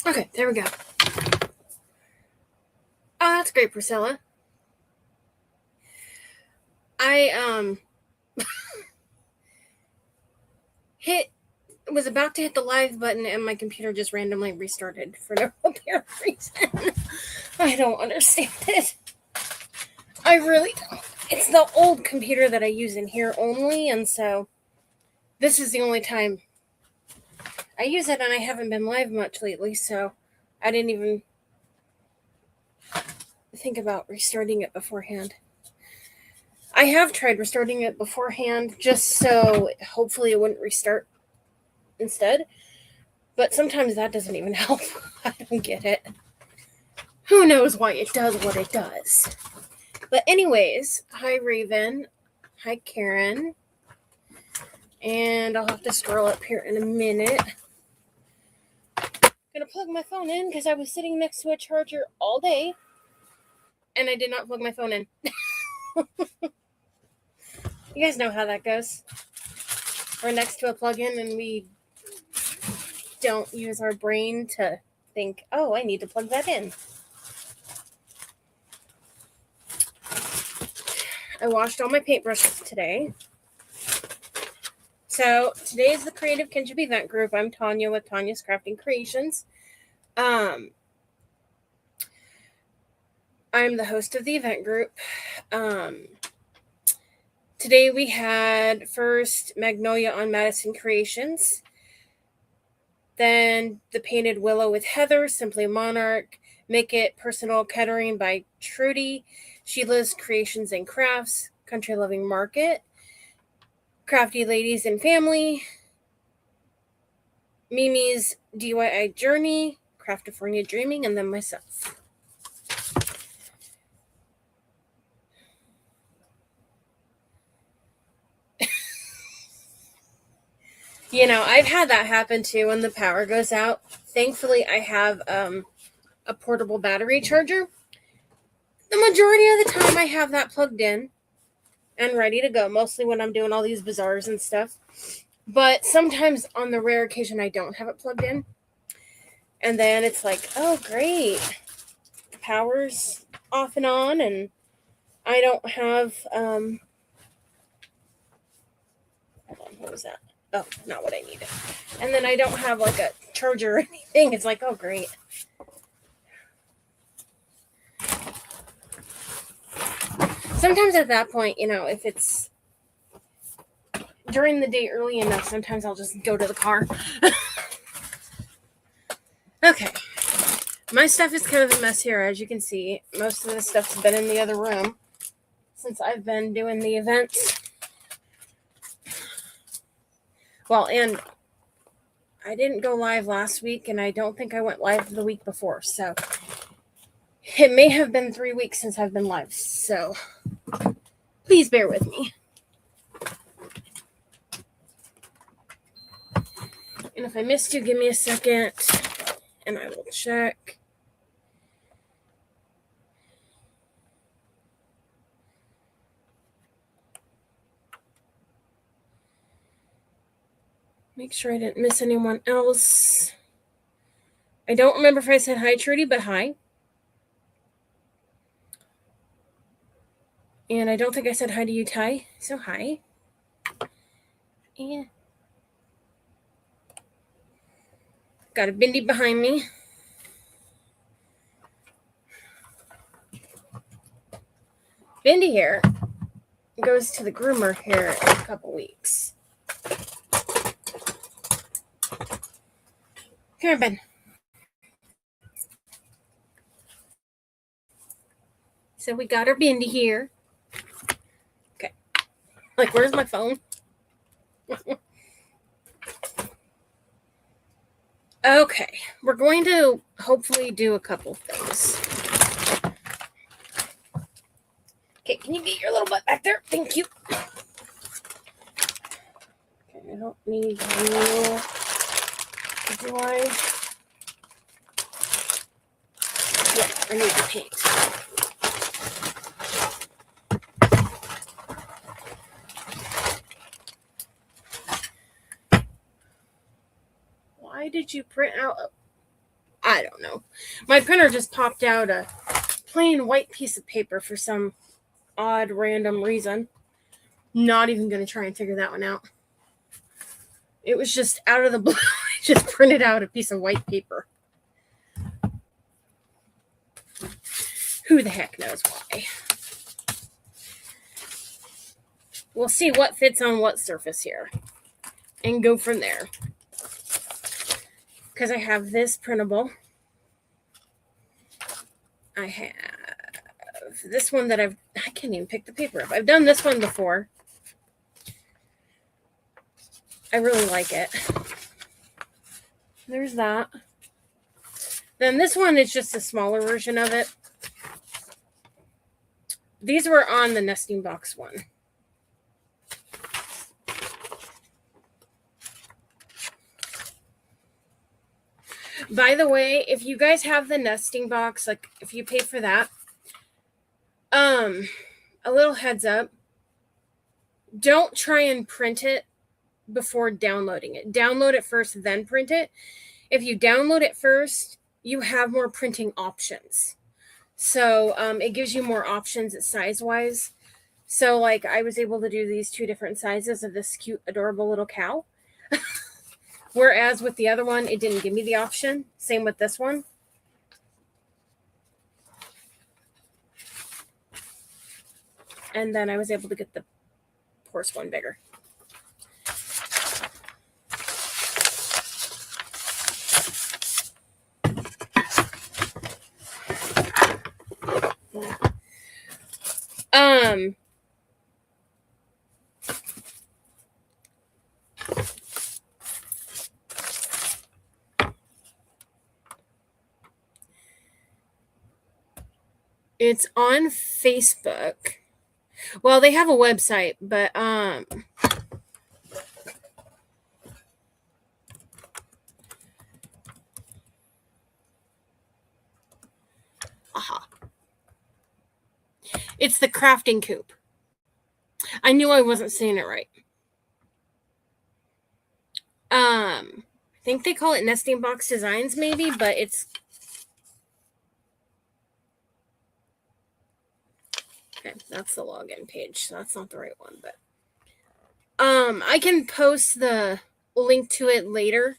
Okay, there we go. Oh, that's great, Priscilla. I was about to hit the live button and my computer just randomly restarted for no apparent reason. I don't understand it. I really don't. It's the old computer that I use in here only, and so this is the only time I use it, and I haven't been live much lately, so I didn't even think about restarting it beforehand. I have tried restarting it beforehand just so hopefully it wouldn't restart instead, but sometimes that doesn't even help. I don't get it. Who knows why it does what it does. But anyways, hi Raven, hi Karen, and I'll have to scroll up here in a minute. Gonna plug my phone in because I was sitting next to a charger all day and I did not plug my phone in. You guys know how that goes. We're next to a plug-in and we don't use our brain to think, oh, I need to plug that in. I washed all my paintbrushes today. So today is the Creative Kinship Event Group. I'm Tonya with Tonya's Crafting Creations. I'm the host of the event group. Today we had first Magnolia on Madison Creations, then the Painted Willow with Heather, Simply Monarch, Make It Personal Kettering by Trudy, Sheila's Creations and Crafts, Country Loving Market, Crafty Ladies and Family, Mimi's DIY Journey, Craftifornia Dreaming, and then myself. You know, I've had that happen too when the power goes out. Thankfully, I have a portable battery charger. The majority of the time, I have that plugged in and ready to go, mostly when I'm doing all these bazaars and stuff. But sometimes, on the rare occasion, I don't have it plugged in. And then it's like, oh, great. The power's off and on, and I don't have... hold on, what was that? Oh, not what I needed. And then I don't have like a charger or anything. It's like, oh, great. Sometimes at that point, you know, if it's during the day early enough, sometimes I'll just go to the car. Okay. My stuff is kind of a mess here, as you can see. Most of the stuff's been in the other room since I've been doing the events. Well, and I didn't go live last week, and I don't think I went live the week before, so it may have been 3 weeks since I've been live, so please bear with me. And if I missed you, give me a second, and I will check. Make sure I didn't miss anyone else. I don't remember if I said hi, Trudy, but hi. And I don't think I said hi to you, Ty, so hi. And got a Bindi behind me. Bindi here goes to the groomer here in a couple weeks. Come here, Ben. So we got our Bindi here. Okay. Like, where's my phone? Okay. We're going to hopefully do a couple things. Okay, can you get your little butt back there? Thank you. Okay, I don't need you. Do I? Yeah, I need the paint. Why did you print out? I don't know. My printer just popped out a plain white piece of paper for some odd random reason. Not even going to try and figure that one out. It was just out of the blue. I just printed out a piece of white paper. Who the heck knows why? We'll see what fits on what surface here and go from there. Because I have this printable. I have this one that I can't even pick the paper up. I've done this one before. I really like it. There's that. Then this one is just a smaller version of it. These were on the nesting box one. By the way, if you guys have the nesting box, like if you paid for that, a little heads up. Don't try and print it before downloading it. Download it first, then print it. If you download it first, you have more printing options. So it gives you more options size-wise. So like I was able to do these 2 different sizes of this cute, adorable little cow. Whereas with the other one, it didn't give me the option. Same with this one. And then I was able to get the horse one bigger. It's on Facebook. Well, they have a website, but it's the Crafting Coop. I knew I wasn't saying it right. I think they call it Nesting Box Designs, maybe, but it's okay. That's the login page, so that's not the right one. But I can post the link to it later.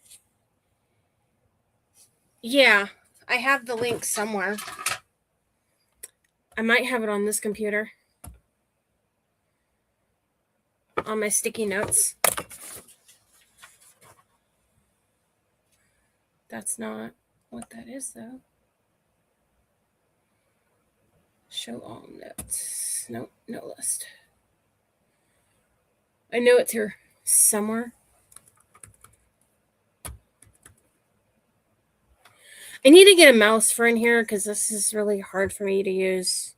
Yeah, I have the link somewhere. I might have it on this computer. On my sticky notes. That's not what that is, though. Show all notes. Nope, no list. I know it's here somewhere. I need to get a mouse for in here because this is really hard for me to use.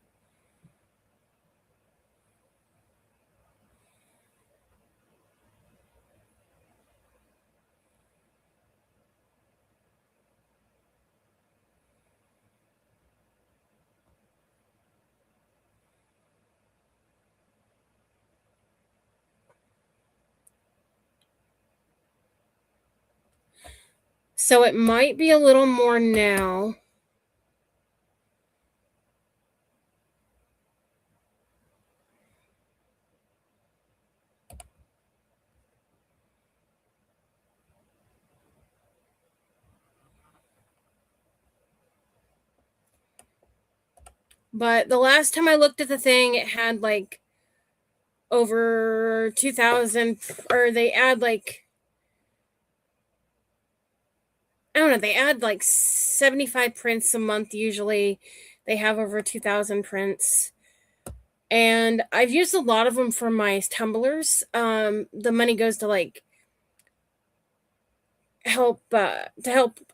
So it might be a little more now. But the last time I looked at the thing, it had like over 2,000, or they add like, I don't know, they add like 75 prints a month usually. They have over 2,000 prints. And I've used a lot of them for my tumblers. The money goes to like help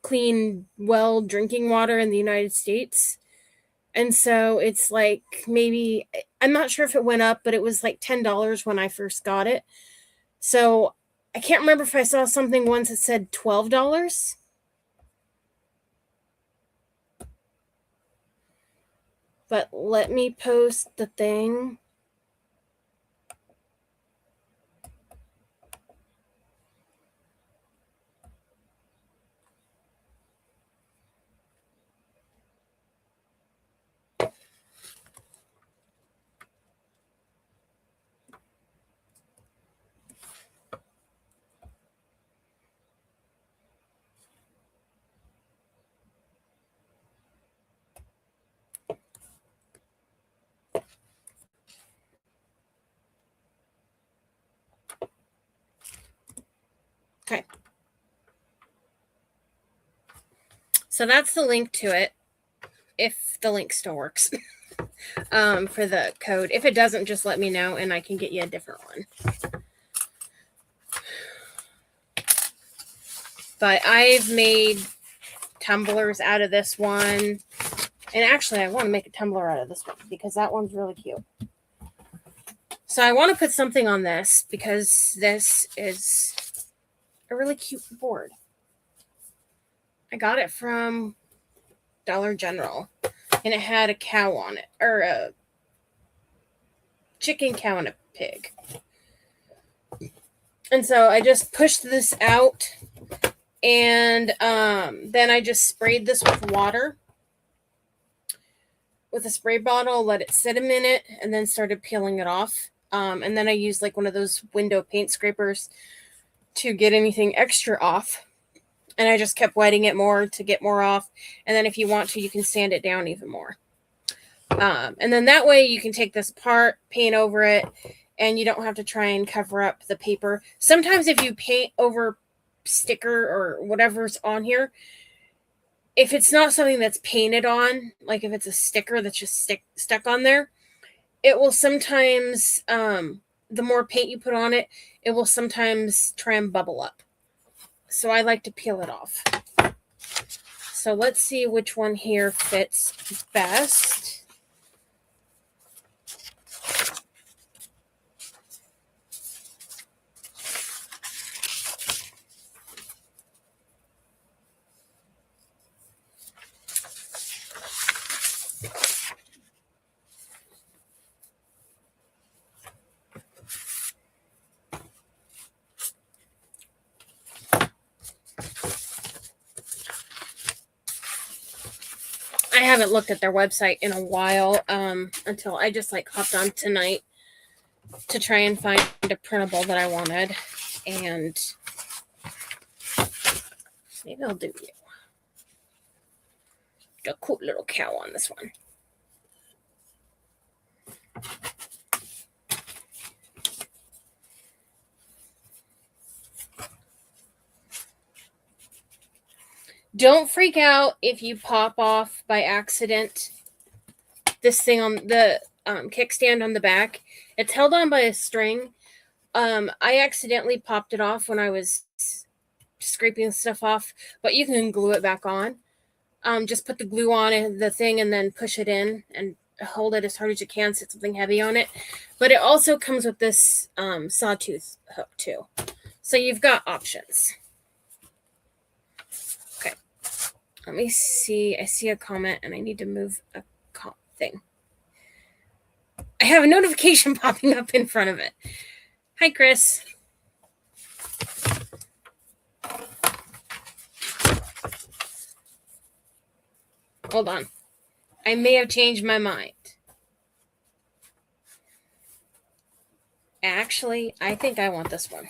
clean well drinking water in the United States. And so it's like maybe, I'm not sure if it went up, but it was like $10 when I first got it. So I can't remember if I saw something once that said $12. But let me post the thing. Okay. So that's the link to it, if the link still works. For the code. If it doesn't, just let me know and I can get you a different one. But I've made tumblers out of this one. And actually, I want to make a tumbler out of this one because that one's really cute. So I want to put something on this because this is a really cute board. I got it from Dollar General. And it had a cow on it. Or a chicken, cow, and a pig. And so I just pushed this out. And then I just sprayed this with water. With a spray bottle, let it sit a minute, and then started peeling it off. And then I used like one of those window paint scrapers to get anything extra off. And I just kept wetting it more to get more off. And then if you want to, you can sand it down even more. And then that way you can take this apart, paint over it, and you don't have to try and cover up the paper. Sometimes if you paint over sticker or whatever's on here, if it's not something that's painted on, like if it's a sticker that's just stuck on there, it will sometimes, the more paint you put on it, it will sometimes try and bubble up. So I like to peel it off. So let's see which one here fits best. I haven't looked at their website in a while, until I just like hopped on tonight to try and find a printable that I wanted. And maybe I'll do you. A cool little cow on this one. Don't freak out if you pop off by accident this thing on the kickstand on the back. It's held on by a string. I accidentally popped it off when I was scraping stuff off, but you can glue it back on. Just put the glue on the thing and then push it in and hold it as hard as you can, sit something heavy on it. But it also comes with this sawtooth hook too. So you've got options. Okay. Let me see. I see a comment and I need to move a thing. I have a notification popping up in front of it. Hi, Chris. Hold on. I may have changed my mind. Actually, I think I want this one.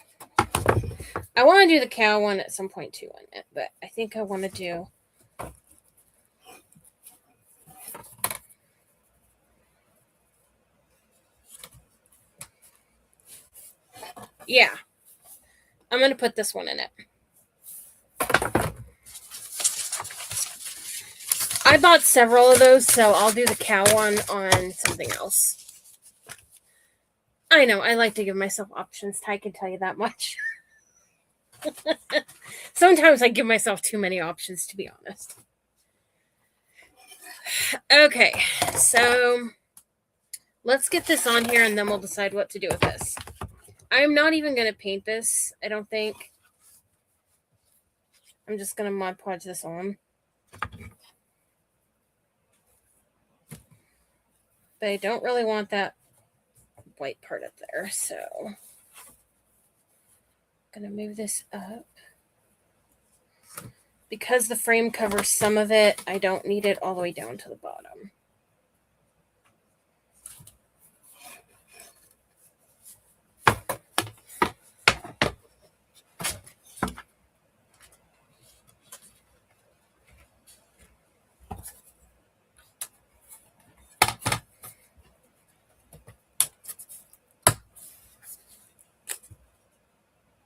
I want to do the cow one at some point too on it, but I think I want to do... Yeah. I'm going to put this one in it. I bought several of those, so I'll do the cow one on something else. I know, I like to give myself options. Ty can tell you that much. Sometimes I give myself too many options, to be honest. Okay, so let's get this on here and then we'll decide what to do with this. I'm not even going to paint this, I don't think. I'm just going to Mod Podge this on. But I don't really want that white part up there, so I'm going to move this up. Because the frame covers some of it, I don't need it all the way down to the bottom.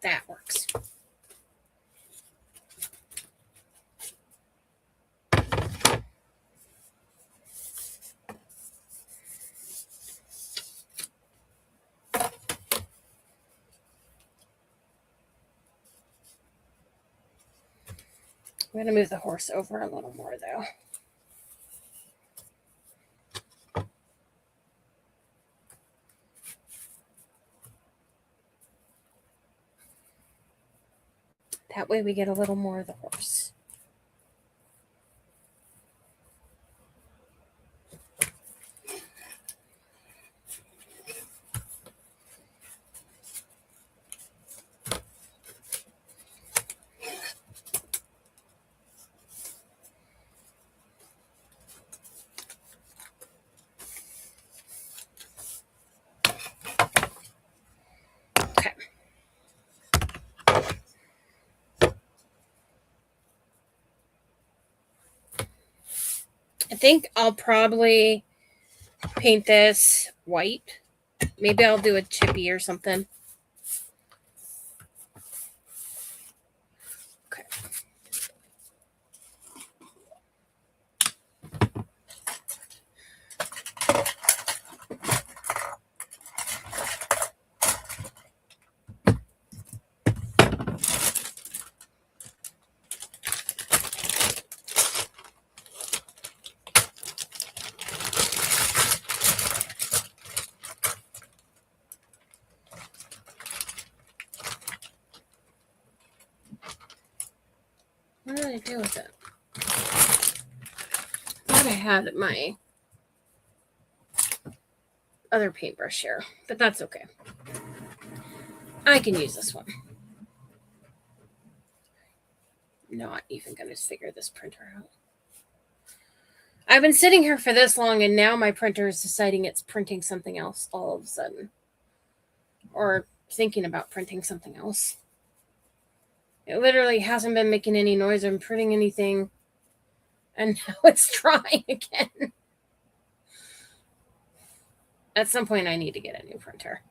That works. I'm going to move the horse over a little more, though. That way we get a little more of the horse. I think I'll probably paint this white. Maybe I'll do a chippy or something. Okay. What did I do with it? I thought I had my other paintbrush here, but that's okay. I can use this one. Not even going to figure this printer out. I've been sitting here for this long, and now my printer is deciding it's printing something else all of a sudden. Or thinking about printing something else. It literally hasn't been making any noise or printing anything. And now it's trying again. At some point, I need to get a new printer.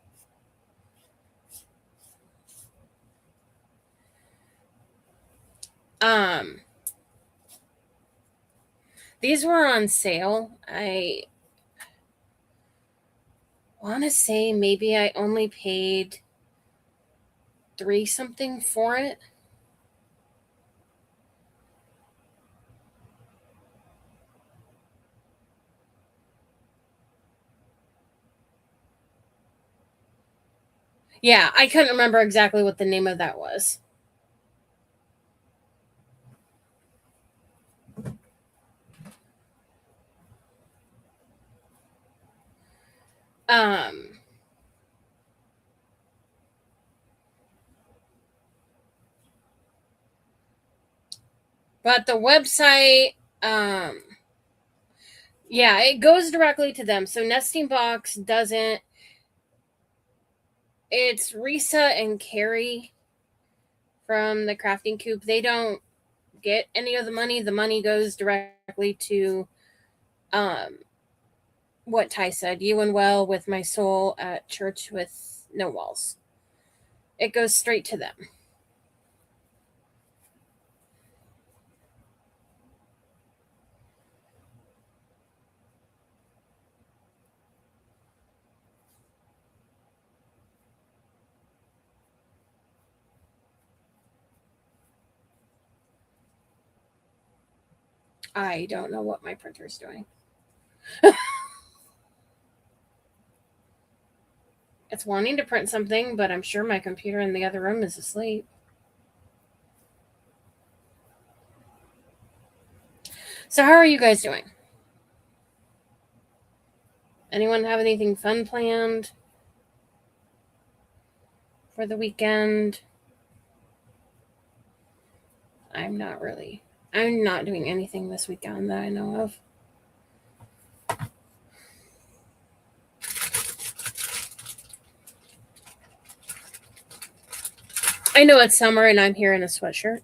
These were on sale. I want to say maybe I only paid $3 something for it. Yeah, I couldn't remember exactly what the name of that was. But the website, yeah, it goes directly to them. So Nesting Box doesn't. It's Risa and Carrie from the Crafting Coop. They don't get any of the money. The money goes directly to what Ty said, You and Well with My Soul at Church with No Walls. It goes straight to them. I don't know what my printer's doing. It's wanting to print something, but I'm sure my computer in the other room is asleep. So how are you guys doing? Anyone have anything fun planned for the weekend? I'm not doing anything this weekend that I know of. I know it's summer and I'm here in a sweatshirt,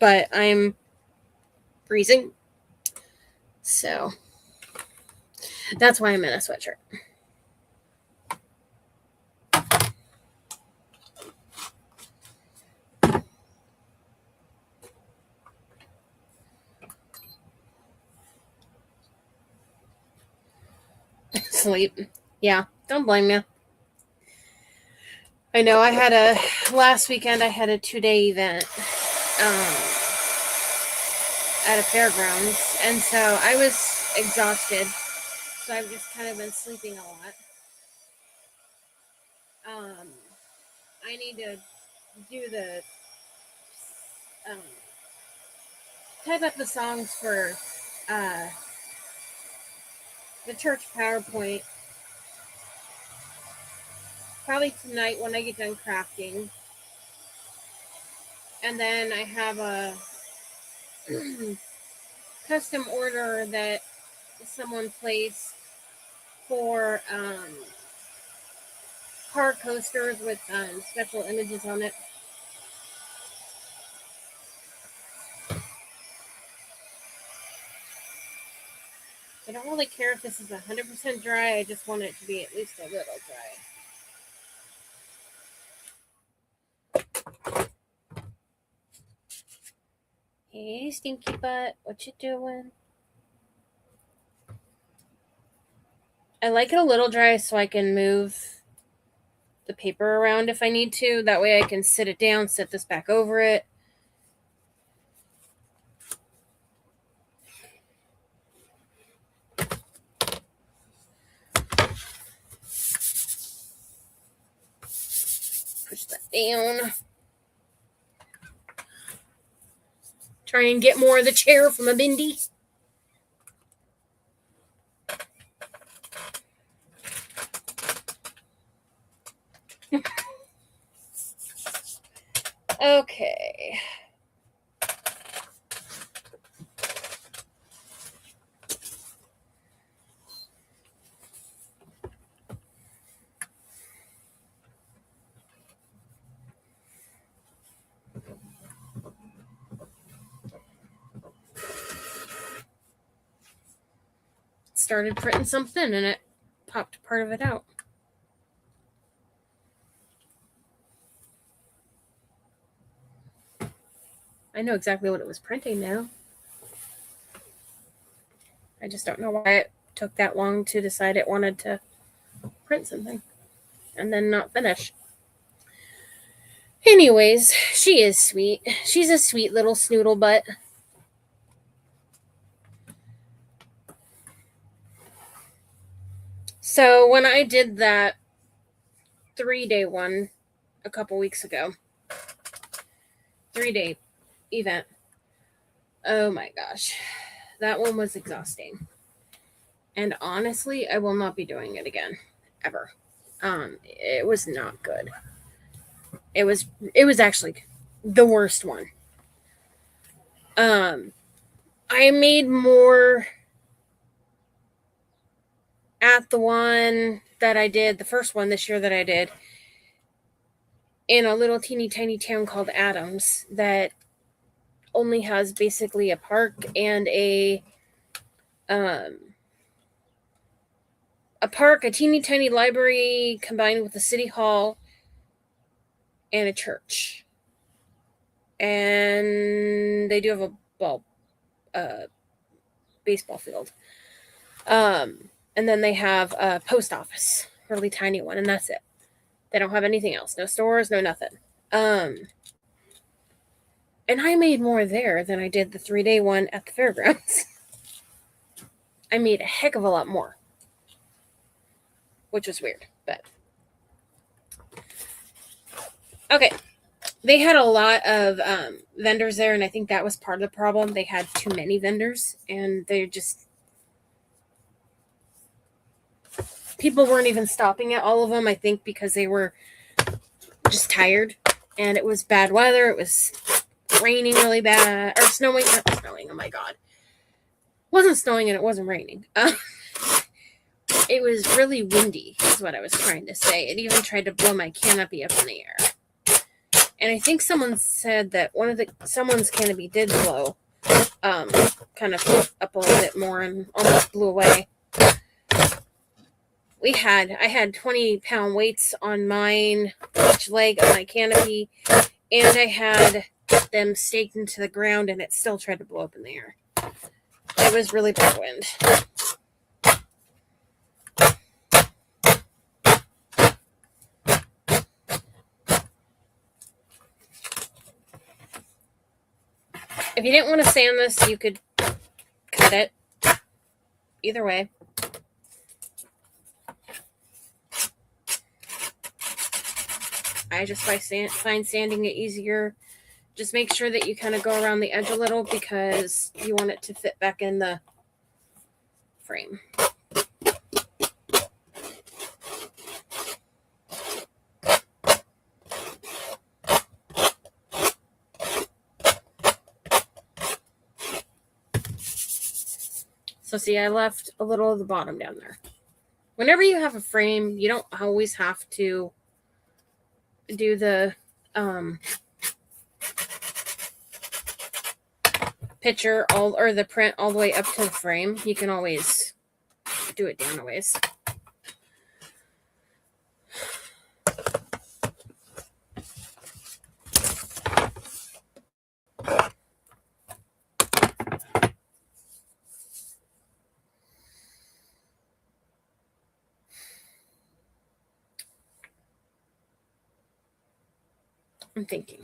but I'm freezing. So that's why I'm in a sweatshirt. Sleep. Yeah, don't blame me. I know last weekend I had a 2-day event. at a fairgrounds, and so I was exhausted. So I've just kind of been sleeping a lot. I need to do the type up the songs for the church PowerPoint. Probably tonight when I get done crafting. And then I have a custom order that someone placed for car coasters with special images on it. I don't really care if this is 100% dry. I just want it to be at least a little dry. Hey, stinky butt, what you doing? I like it a little dry so I can move the paper around if I need to. That way I can sit it down, set this back over it. Push that down. Try and get more of the chair from a bindi. Okay. Started printing something and it popped part of it out. I know exactly what it was printing now. I just don't know why it took that long to decide it wanted to print something and then not finish. Anyways, she is sweet. She's a sweet little snoodle butt. So when I did that 3-day one a couple weeks ago, 3-day event, oh my gosh, that one was exhausting. And honestly, I will not be doing it again, ever. It was not good. It was actually the worst one. I made more at the one that I did, the first one this year that I did, in a little teeny tiny town called Adams that only has basically a park and a park, a teeny tiny library combined with a city hall and a church. And they do have a baseball field. And then they have a post office, really tiny one, and that's it. They don't have anything else. No stores, no nothing. And I made more there than I did the 3-day one at the fairgrounds. I made a heck of a lot more, which was weird, but okay. They had a lot of vendors there, and I think that was part of the problem. They had too many vendors, and they just... people weren't even stopping at all of them, I think, because they were just tired, and it was bad weather. It was raining really bad, or snowing. Not snowing, oh my god. It wasn't snowing, and it wasn't raining. It was really windy, is what I was trying to say. It even tried to blow my canopy up in the air. And I think someone said that someone's canopy did blow, kind of up a little bit more and almost blew away. I had 20-pound weights on mine, each leg of my canopy, and I had them staked into the ground, and it still tried to blow up in the air. It was really bad wind. If you didn't want to sand this, you could cut it. Either way. I just find sanding it easier. Just make sure that you kind of go around the edge a little because you want it to fit back in the frame. So see, I left a little of the bottom down there. Whenever you have a frame, you don't always have to do the picture or the print all the way up to the frame. You can always do it down a ways. I'm thinking.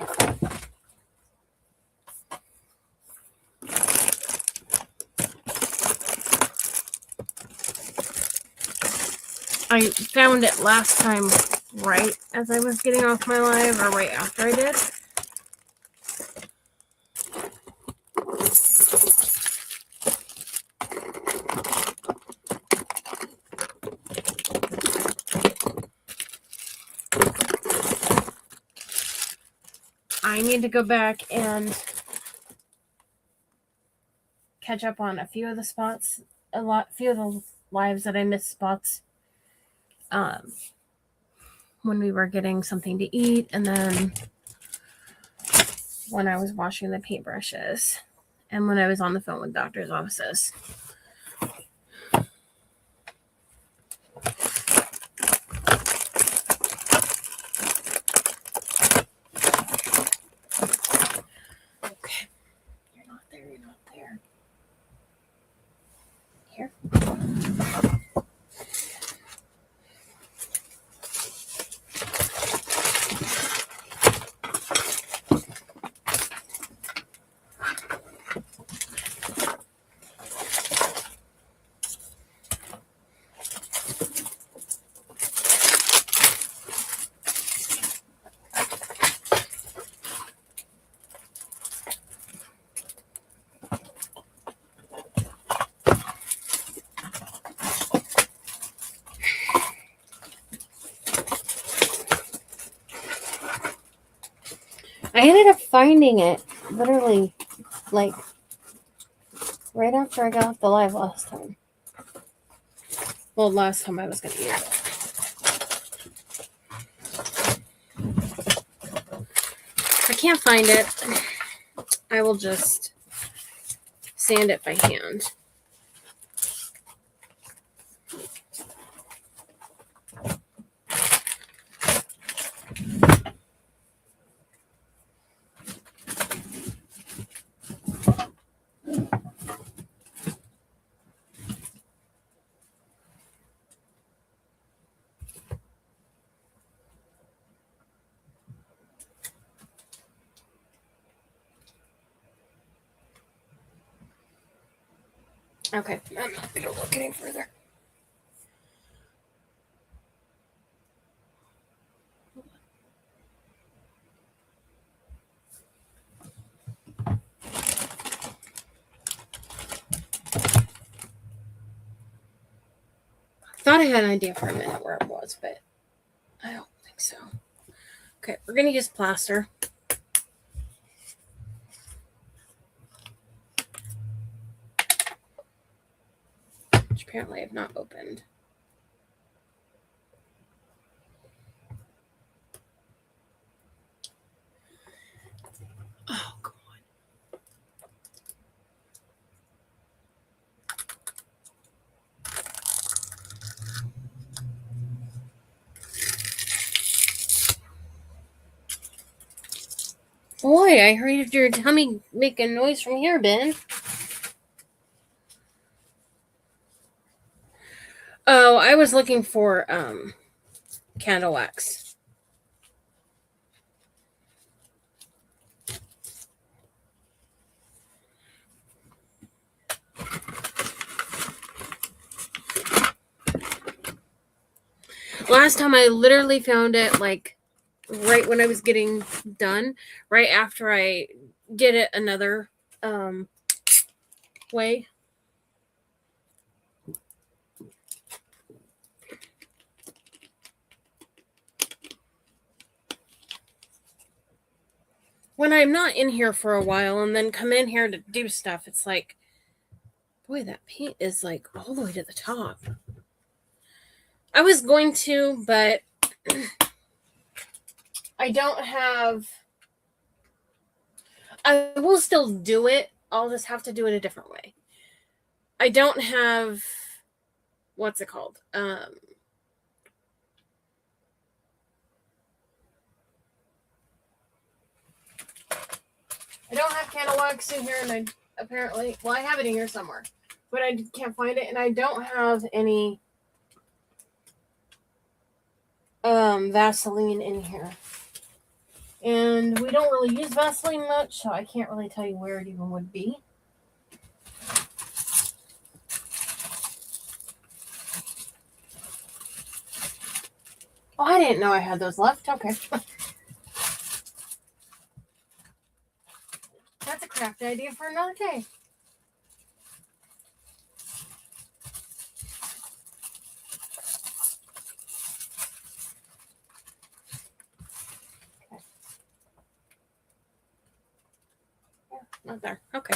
I found it last time right as I was getting off my live or right after I did. I need to go back and catch up on a few of the spots, few of the lives that I missed spots. When we were getting something to eat, and then when I was washing the paintbrushes, and when I was on the phone with doctors' offices. Okay. You're not there, you're not there. Here. I ended up finding it literally like right after I got off the live last time. Well, last time I was going to use it. If I can't find it, I will just sand it by hand. Okay, I'm not going to look any further. Thought I had an idea for a minute where it was, but I don't think so. Okay, we're going to use plaster. Which apparently I've not opened. Oh, come on. Boy, I heard your tummy making noise from here, Ben. Oh, I was looking for candle wax. Last time I literally found it like right when I was getting done, right after I did it another way. When I'm not in here for a while and then come in here to do stuff, it's like, boy, that paint is like all the way to the top. I was going to, but I don't have... I will still do it. I'll just have to do it a different way. I don't have... What's it called? I don't have candle wax in here, and I apparently... Well, I have it in here somewhere, but I can't find it, and I don't have any Vaseline in here. And we don't really use Vaseline much, so I can't really tell you where it even would be. Oh, I didn't know I had those left. Okay. That's a craft idea for another day. Okay. Yeah, not there. Okay.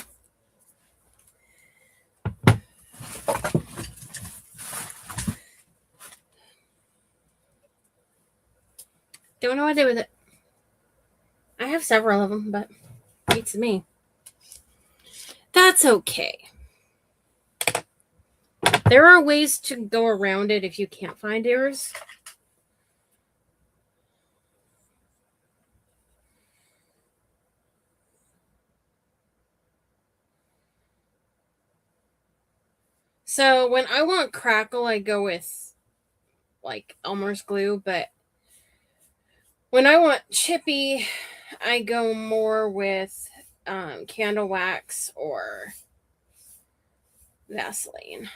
Don't know what to do with it. I have several of them, but beats me. That's okay. There are ways to go around it if you can't find yours. So when I want crackle, I go with like Elmer's glue, but when I want chippy, I go more with candle wax or Vaseline.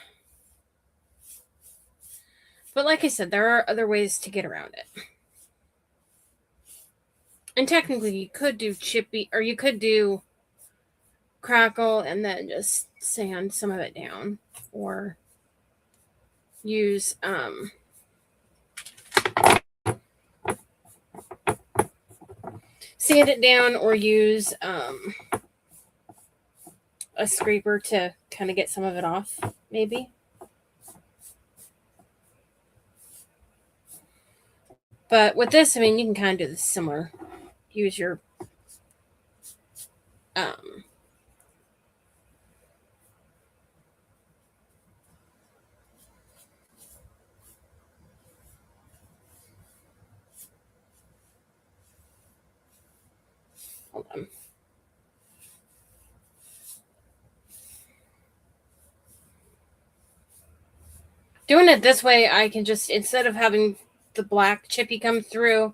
But like I said, there are other ways to get around it. And technically, you could do chippy, or you could do crackle and then just sand some of it down, or use sand it down, or use a scraper to kind of get some of it off, maybe. But with this, I mean, you can kind of do this similar. Use your hold on. Doing it this way, I can just, instead of having the black chippy come through.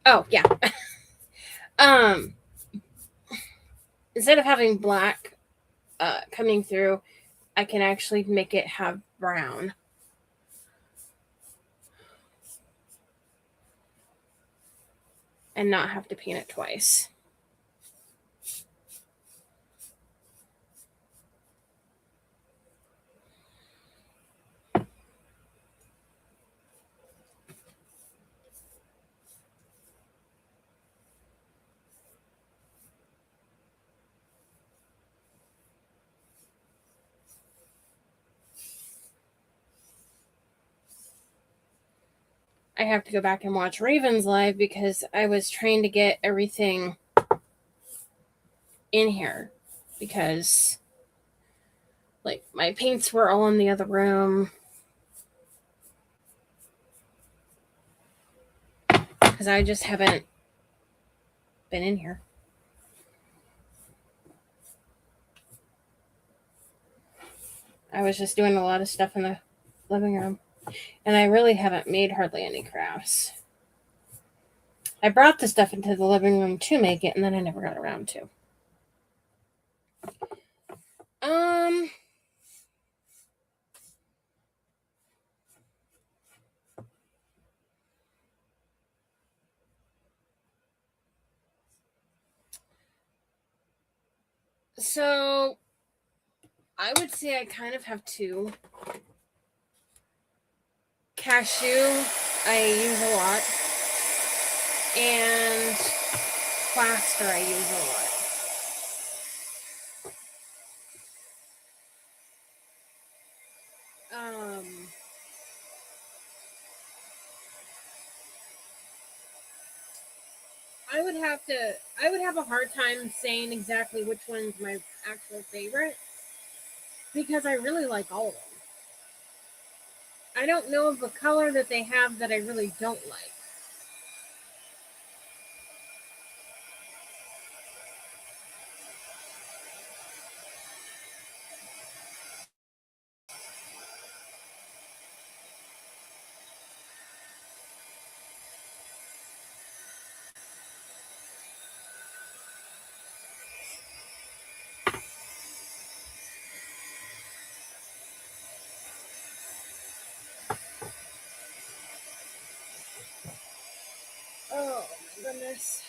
Oh, yeah. Instead of having black coming through, I can actually make it have brown. And not have to paint it twice. I have to go back and watch Raven's live because I was trying to get everything in here because like my paints were all in the other room because I just haven't been in here. I was just doing a lot of stuff in the living room, and I really haven't made hardly any crafts. I brought the stuff into the living room to make it, and then I never got around to. So I would say I kind of have two. Cashew, I use a lot. And plaster, I use a lot. I would have a hard time saying exactly which one's my actual favorite because I really like all of them. I don't know of a color that they have that I really don't like. Oh my goodness.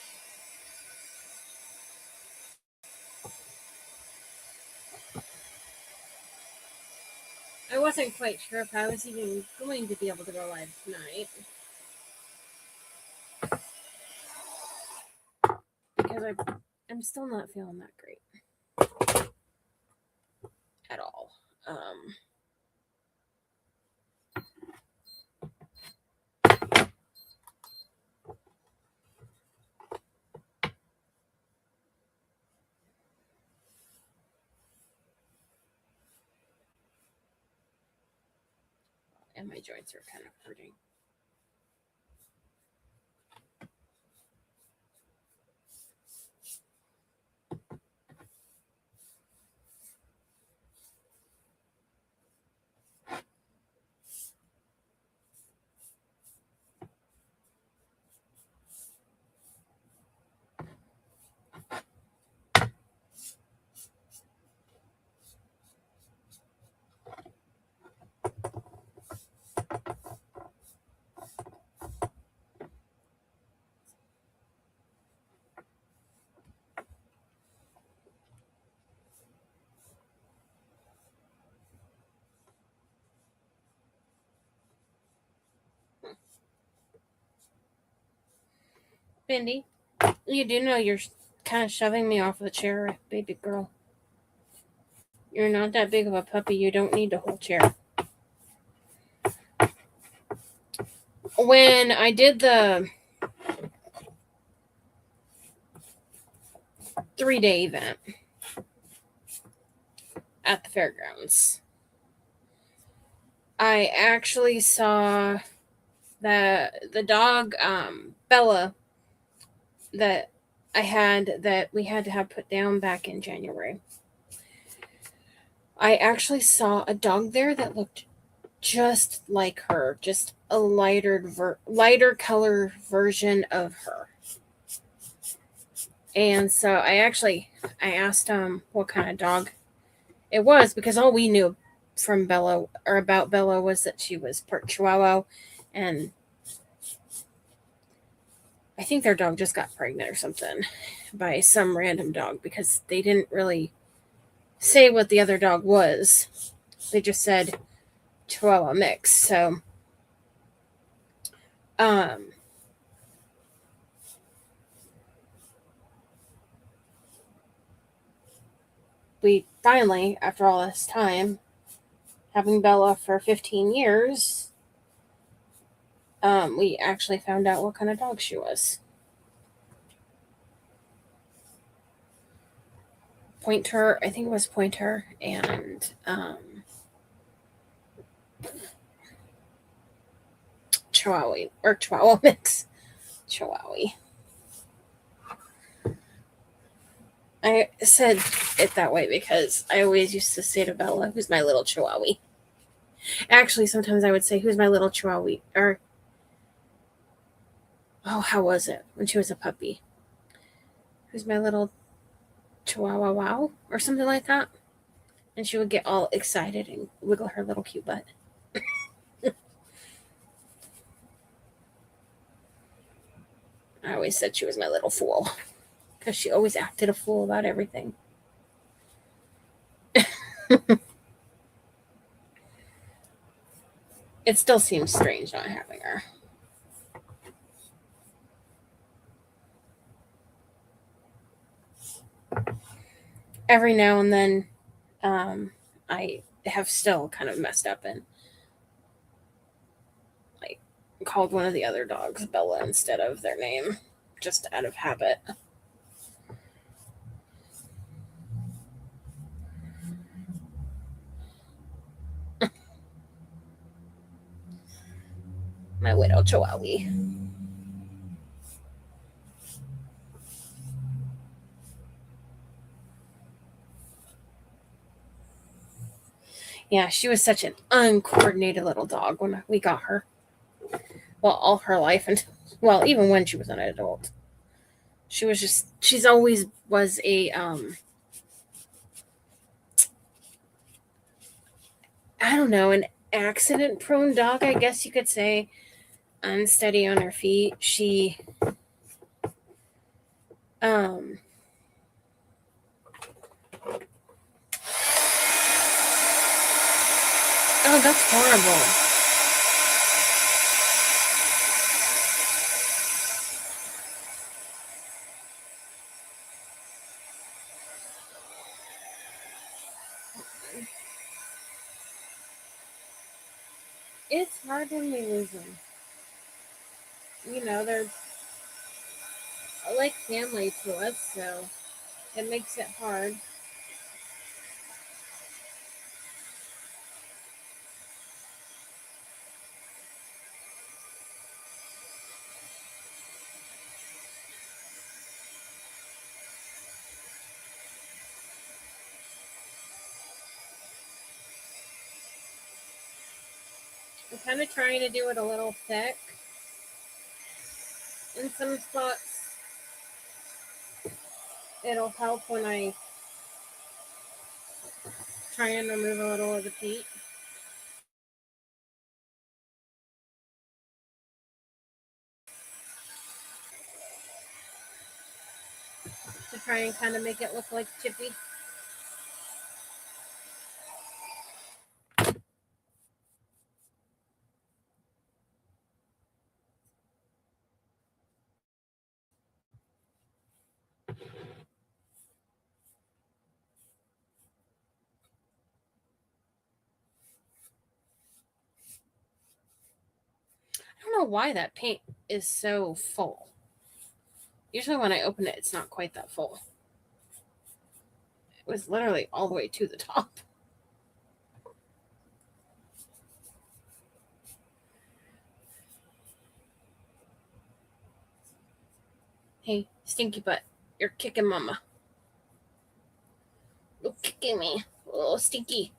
I wasn't quite sure if I was even going to be able to go live tonight. Because I'm still not feeling that great. At all. And my joints are kind of hurting. Bindi, you do know you're kind of shoving me off the chair, baby girl. You're not that big of a puppy. You don't need the whole chair. When I did the 3-day event at the fairgrounds, I actually saw the dog Bella that I had that we had to have put down back in January. I actually saw a dog there that looked just like her, just a lighter color version of her. And so I asked what kind of dog it was because all we knew from Bella or about Bella was that she was part Chihuahua, and I think their dog just got pregnant or something by some random dog because they didn't really say what the other dog was. They just said Chihuahua mix. So, we finally, after all this time, having Bella for 15 years, we actually found out what kind of dog she was. Pointer, I think it was Pointer, and Chihuahua or Chihuahua mix. Chihuahua. I said it that way because I always used to say to Bella, "Who's my little Chihuahua?" Actually, sometimes I would say, "Who's my little Chihuahua?" Or, oh, how was it when she was a puppy? Who's my little Chihuahua? Wow, or something like that. And she would get all excited and wiggle her little cute butt. I always said she was my little fool because she always acted a fool about everything. It still seems strange not having her. Every now and then, I have still kind of messed up and like called one of the other dogs Bella instead of their name, just out of habit. My widow Chihuahua. Yeah, she was such an uncoordinated little dog when we got her. Well, all her life, and well, even when she was an adult, she's always was a I don't know, an accident prone dog, I guess you could say. Unsteady on her feet. She um oh, that's horrible. It's hard when we lose them. They're like family to us, so it makes it hard. I'm kind of trying to do it a little thick in some spots. It'll help when I try and remove a little of the peat. To try and kind of make it look like chippy. I don't know why that paint is so full. Usually when I open it, it's not quite that full. It was literally all the way to the top. Hey, stinky butt, you're kicking mama. You're kicking me. Oh, stinky.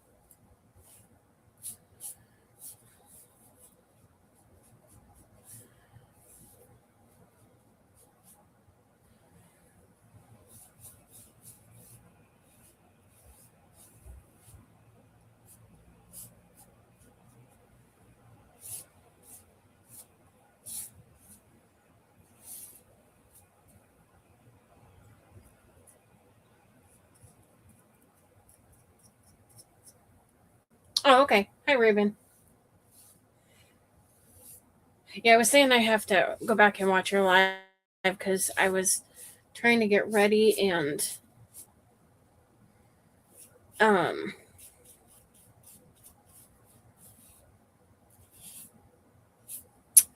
Oh, okay. Hi, Raven. Yeah, I was saying I have to go back and watch your live because I was trying to get ready and um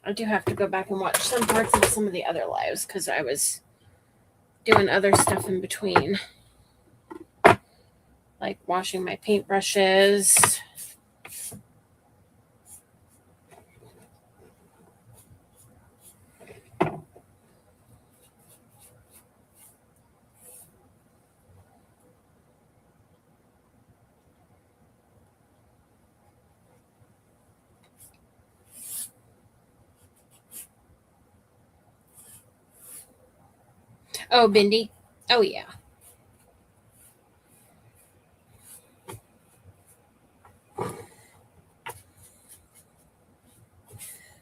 I do have to go back and watch some parts of some of the other lives because I was doing other stuff in between, like washing my paintbrushes. Oh, Bindi. Oh, yeah.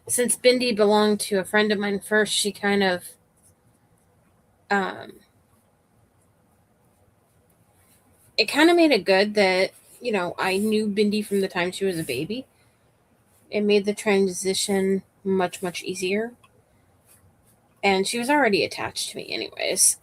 Since Bindi belonged to a friend of mine first, she kind of um it kind of made it good that I knew Bindi from the time she was a baby. It made the transition much, much easier. And she was already attached to me anyways.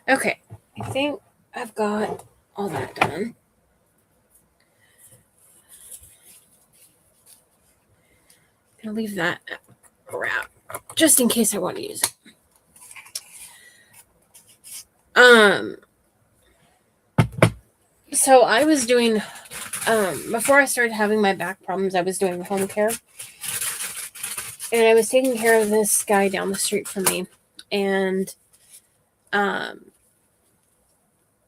Okay, I think I've got all that done. I'm gonna leave that around just in case I want to use it. So I was doing before I started having my back problems, I was doing home care. And I was taking care of this guy down the street from me, and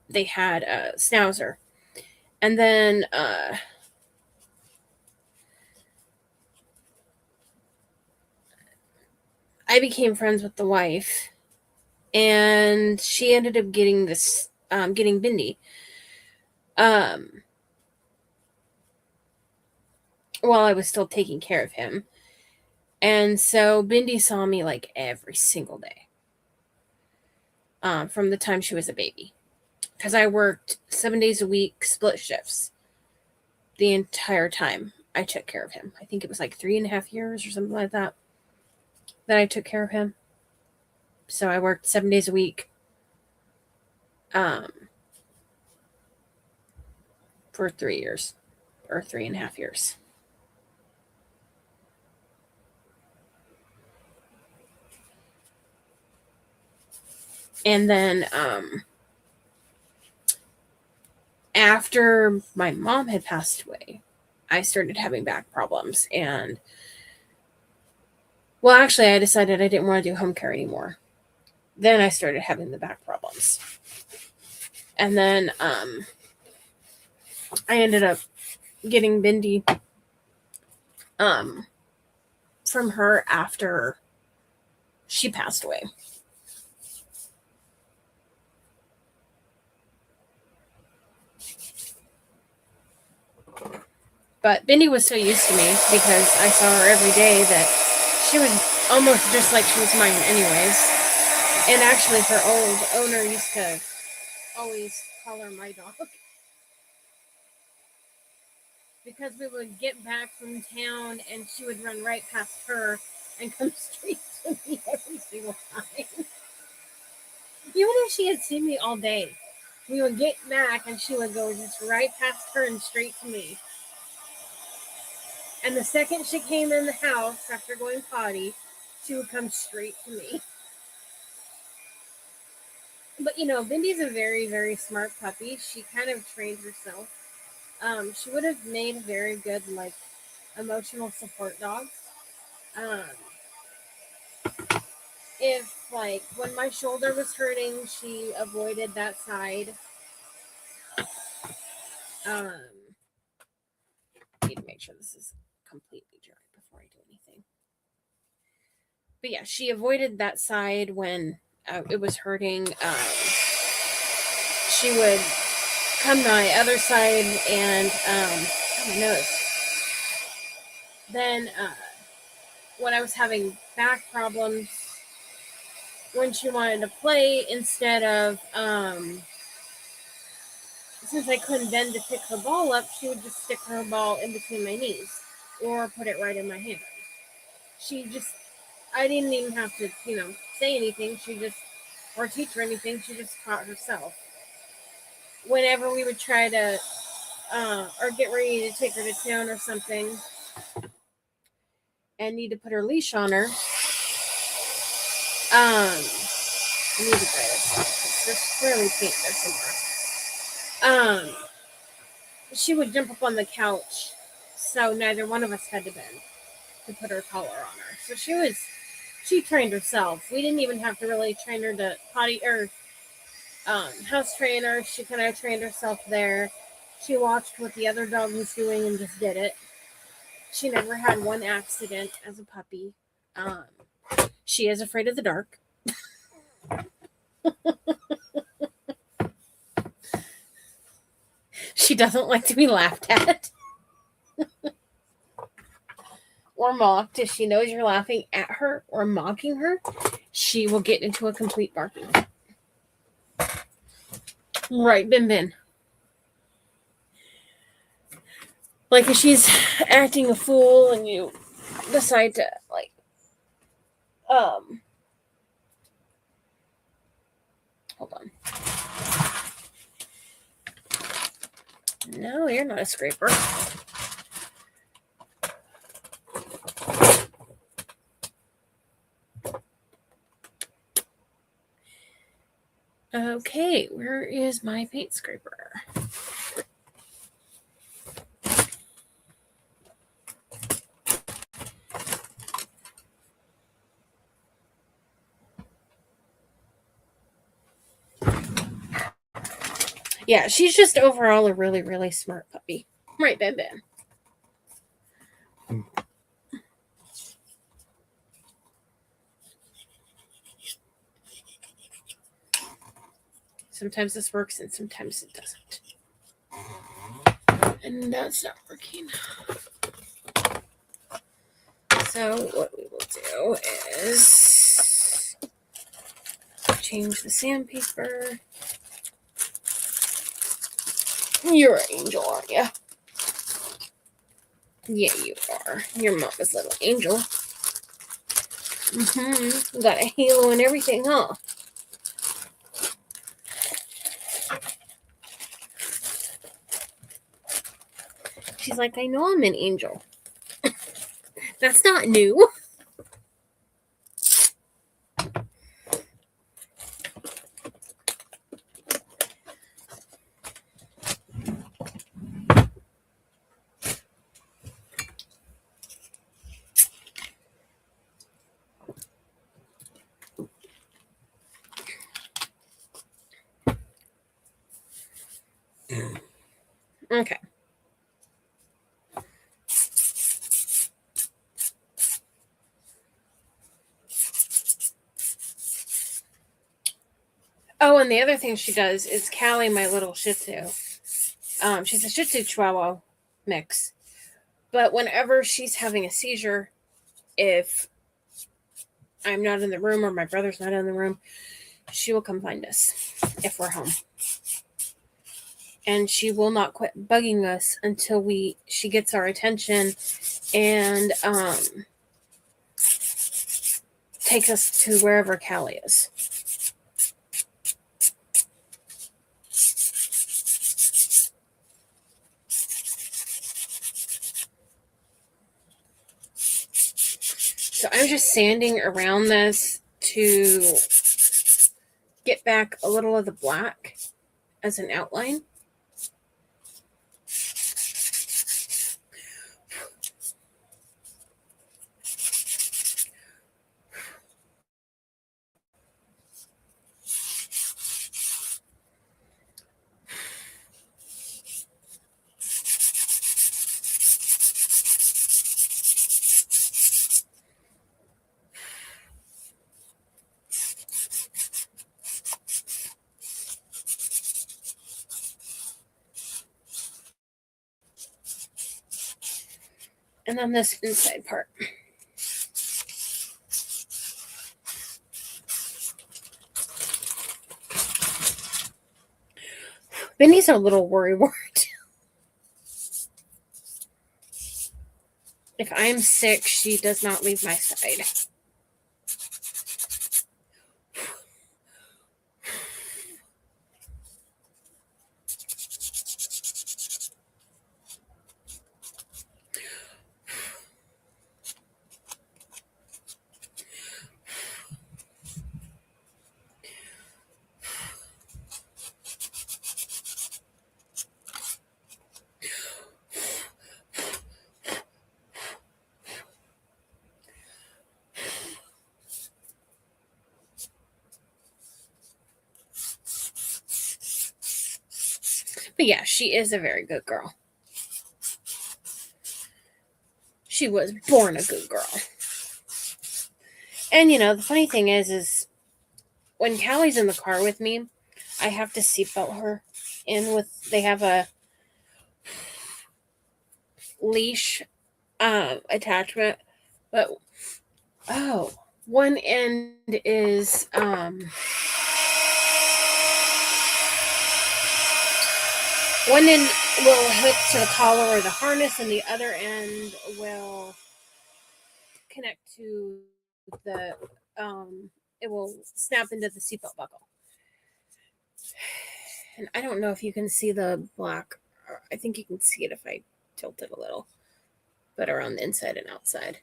they had a schnauzer. And then I became friends with the wife, and she ended up getting getting Bindi. While I was still taking care of him. And so Bindi saw me like every single day from the time she was a baby. Because I worked 7 days a week, split shifts, the entire time I took care of him. I think it was like 3.5 years or something like that I took care of him. So I worked 7 days a week for 3 years or 3.5 years. And then after my mom had passed away, I started having back problems. And well, actually, I decided I didn't want to do home care anymore. Then I started having the back problems. And then I ended up getting Bindi from her after she passed away. But Bindi was so used to me because I saw her every day that she was almost just like she was mine anyways. And actually her old owner used to always call her my dog. Because we would get back from town and she would run right past her and come straight to me every single time. Even if she had seen me all day, we would get back and she would go just right past her and straight to me. And the second she came in the house after going potty, she would come straight to me. But Bindi's a very, very smart puppy. She kind of trained herself. She would have made a very good emotional support dog. If when my shoulder was hurting, she avoided that side. Need to make sure this is completely dry before I do anything. But yeah, she avoided that side when it was hurting. She would come to my other side and my nose. Then when I was having back problems, when she wanted to play, instead of since I couldn't bend to pick her ball up, she would just stick her ball in between my knees or put it right in my hand. I didn't even have to, say anything. Or teach her anything. She just taught herself. Whenever we would try to, or get ready to take her to town or something, and need to put her leash on her, I need to try this off because there's clearly paint there somewhere. She would jump up on the couch, so neither one of us had to bend to put her collar on her. So she trained herself. We didn't even have to really train her to potty or house train her. She kind of trained herself there. She watched what the other dog was doing and just did it. She never had one accident as a puppy. She is afraid of the dark. She doesn't like to be laughed at or mocked. If she knows you're laughing at her or mocking her, she will get into a complete barking. Right, Bin Bin. Like if she's acting a fool and you decide to hold on. No, you're not a scraper. Okay, where is my paint scraper? Yeah, she's just overall a really, really smart puppy. Right, Bin Bin. Sometimes this works and sometimes it doesn't. And that's not working. So what we will do is change the sandpaper. You're an angel, aren't you? Yeah, you are. You're mama's little angel. Got a halo and everything, huh? She's like, I know I'm an angel. That's not new. Okay. Oh, and the other thing she does is Callie, my little Shih Tzu. She's a Shih Tzu Chihuahua mix. But whenever she's having a seizure, if I'm not in the room or my brother's not in the room, she will come find us if we're home. And she will not quit bugging us until she gets our attention and takes us to wherever Callie is. So I'm just sanding around this to get back a little of the black as an outline. And then this inside part. Benny's a little worrywart. If I'm sick, she does not leave my side. But yeah, she is a very good girl. she was born a good girl. And, the funny thing is when Callie's in the car with me, I have to seatbelt her in with, they have a leash attachment, but, one end is, one end will hook to the collar or the harness, and the other end will connect to the, it will snap into the seatbelt buckle. And I don't know if you can see the black. I think you can see it if I tilt it a little, but around the inside and outside.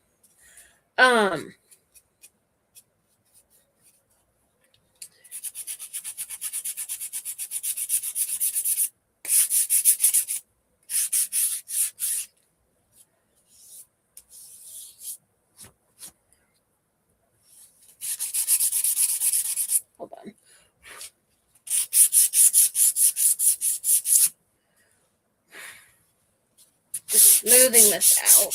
Hold on. Just smoothing this out.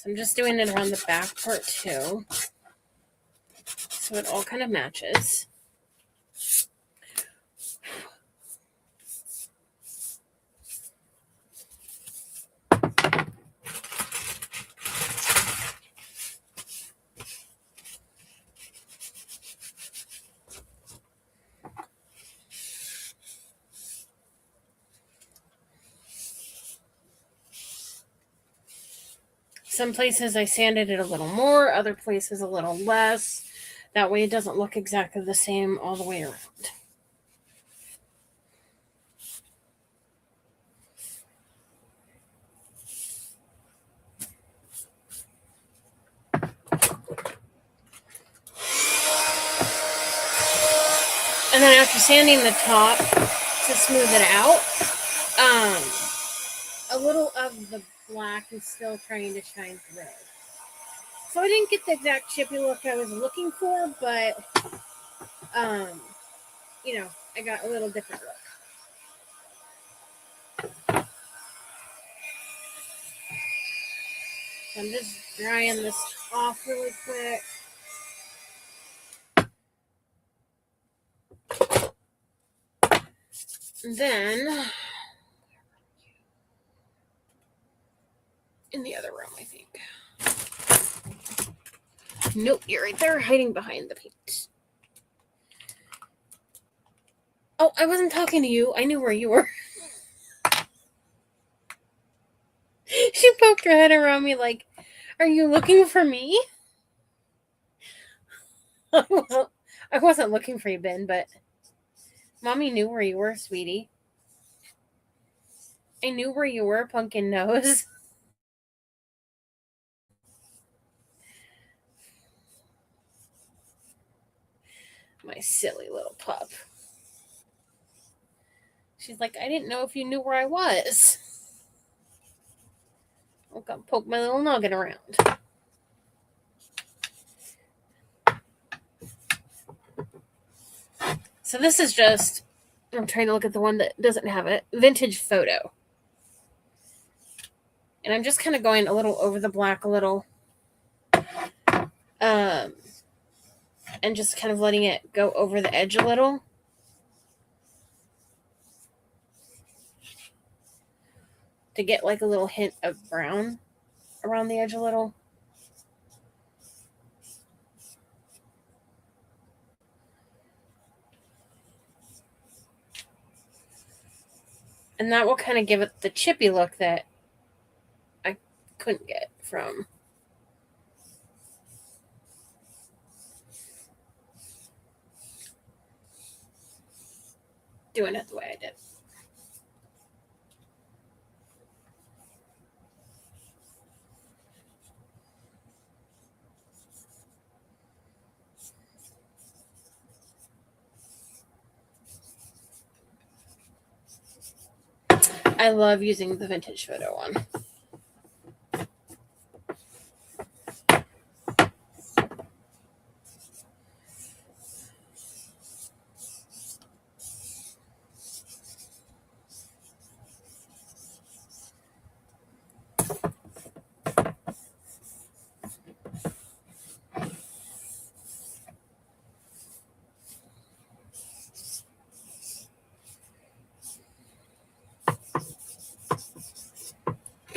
So I'm just doing it around the back part too, so it all kind of matches. Some places I sanded it a little more, other places a little less. That way it doesn't look exactly the same all the way around. And then after sanding the top to smooth it out, a little of the black is still trying to shine through. So I didn't get the exact chippy look I was looking for, but, I got a little different look. So I'm just drying this off really quick. And then, in the other room, I think. Nope, you're right there, hiding behind the paint. Oh, I wasn't talking to you. I knew where you were. She poked her head around me like, are you looking for me? I wasn't looking for you, Ben, but Mommy knew where you were, sweetie. I knew where you were, pumpkin nose. My silly little pup. She's like, I didn't know if you knew where I was. I'll come poke my little noggin around. So this is just, I'm trying to look at the one that doesn't have it, vintage photo. And I'm just kind of going a little over the black a little. And just kind of letting it go over the edge a little. To get like a little hint of brown around the edge a little. And that will kind of give it the chippy look that I couldn't get from doing it the way I did. I love using the vintage photo one.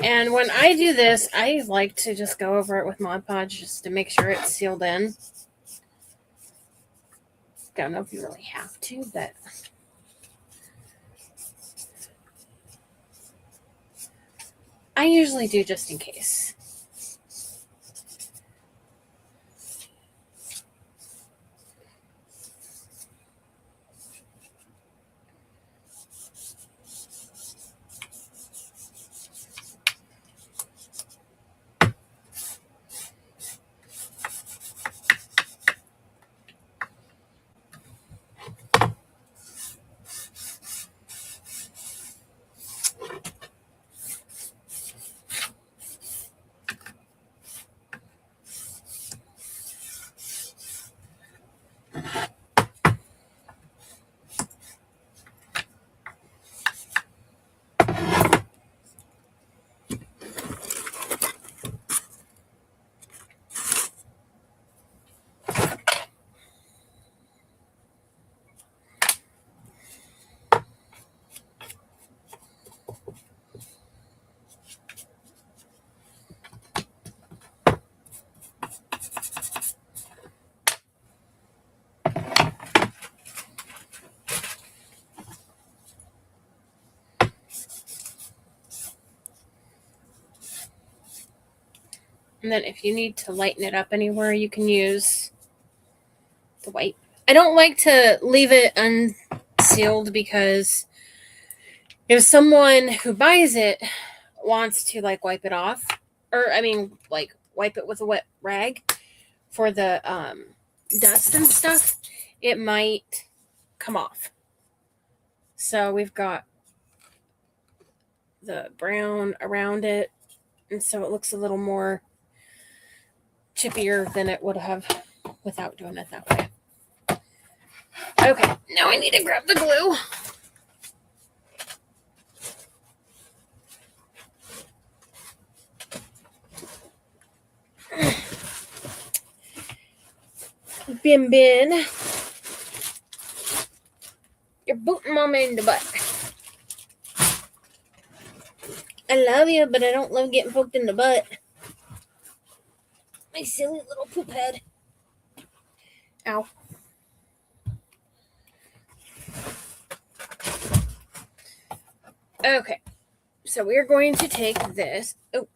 And when I do this, I like to just go over it with Mod Podge just to make sure it's sealed in. Don't know if you really have to, but I usually do just in case. And then if you need to lighten it up anywhere, you can use the white. I don't like to leave it unsealed because if someone who buys it wants to like wipe it off, or I mean like wipe it with a wet rag for the dust and stuff, it might come off. So we've got the brown around it, and so it looks a little more chippier than it would have without doing it that way. Okay, now I need to grab the glue. Bin. You're booting Mama in the butt. I love you, but I don't love getting poked in the butt. My silly little poop head. Ow. Okay, so we're going to take this. Oh.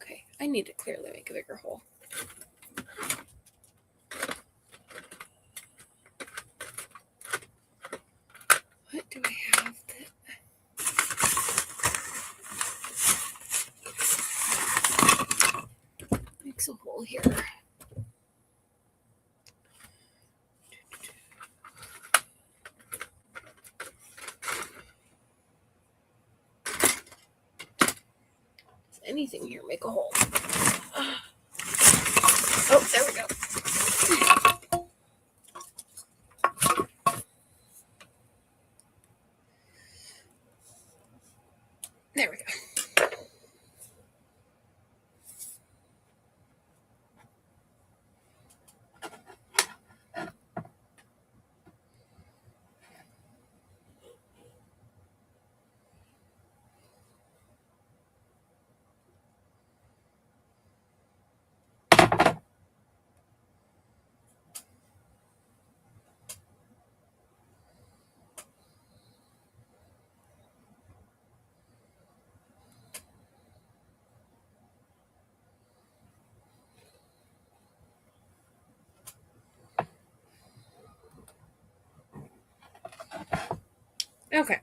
Okay, I need to clearly make a bigger hole. What do I have that makes a hole here? Does anything here make a hole? Oh, there we go. There we go. Okay.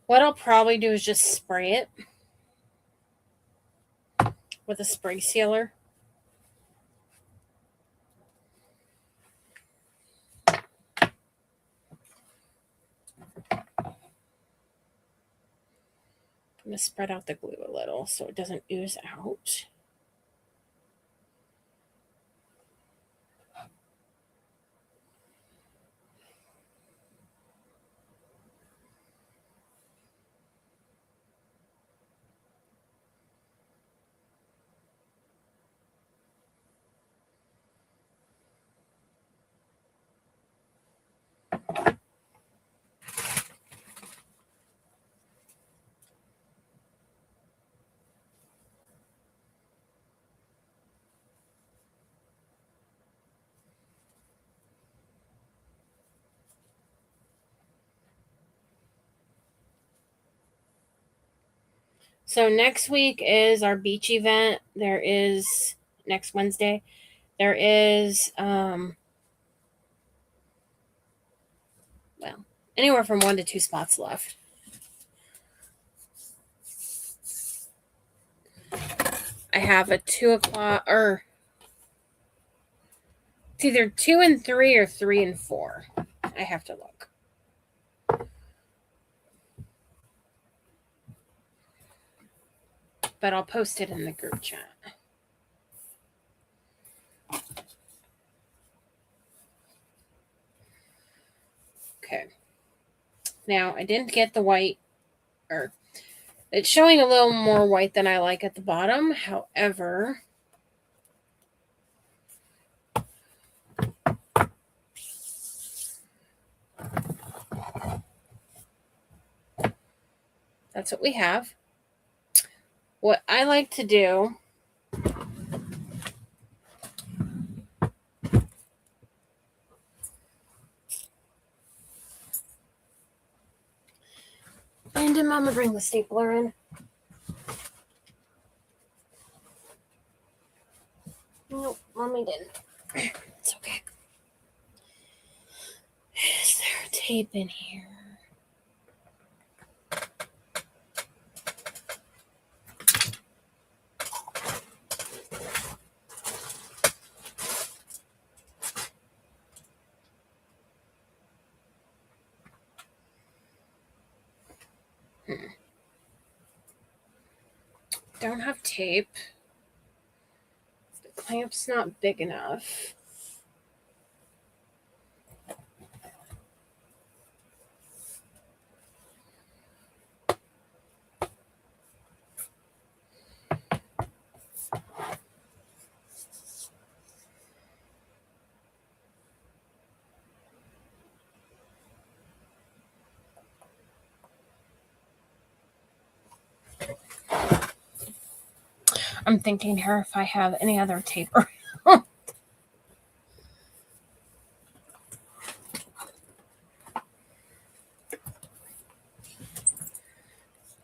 What I'll probably do is just spray it with a spray sealer. I'm going to spread out the glue a little so it doesn't ooze out. So next week is our beach event. There is next Wednesday. There is anywhere from 1 to 2 spots left. I have a 2 o'clock, or it's either 2 and 3 or 3 and 4. I have to look. But I'll post it in the group chat. Okay. Now, I didn't get the white, or it's showing a little more white than I like at the bottom. However, that's what we have. What I like to do and did Mama bring the stapler in? Nope, Mommy didn't. It's okay. Is there tape in here? Don't have tape. The clamp's not big enough. I'm thinking here if I have any other tape around.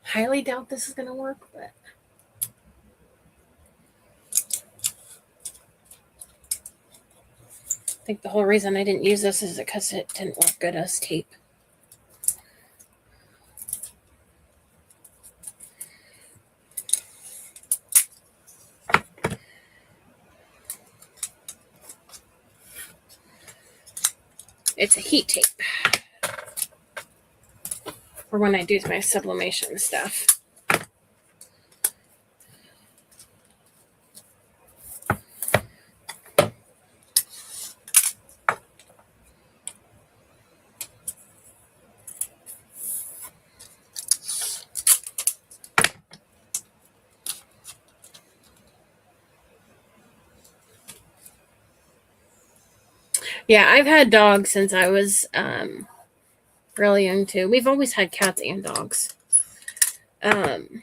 Highly doubt this is going to work, but I think the whole reason I didn't use this is because it didn't work good as tape. It's a heat tape for when I do my sublimation stuff. Yeah, I've had dogs since I was really young too. We've always had cats and dogs. Okay.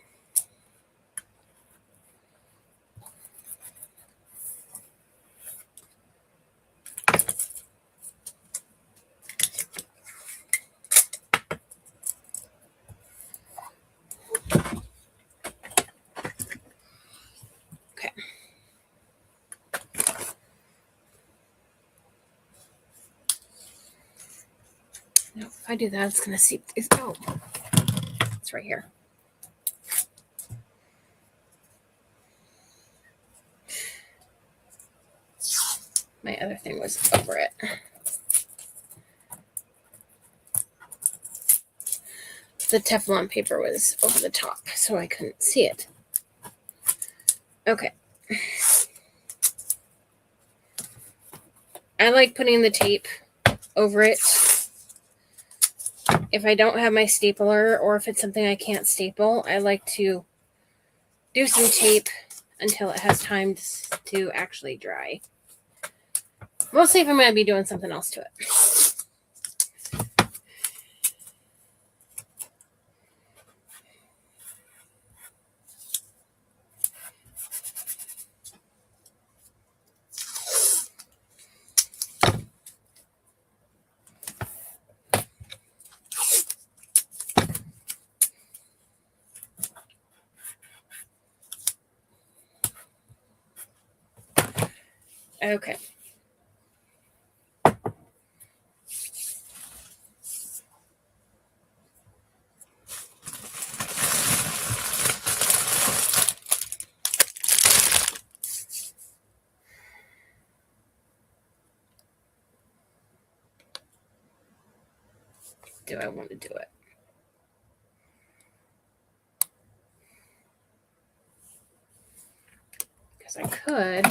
If I do that, it's going to seep through. Oh, it's right here. My other thing was over it. The Teflon paper was over the top, so I couldn't see it. Okay. I like putting the tape over it. If I don't have my stapler, or if it's something I can't staple, I like to do some tape until it has time to actually dry. Mostly if I'm going to be doing something else to it. Okay. Do I want to do it? Because I could.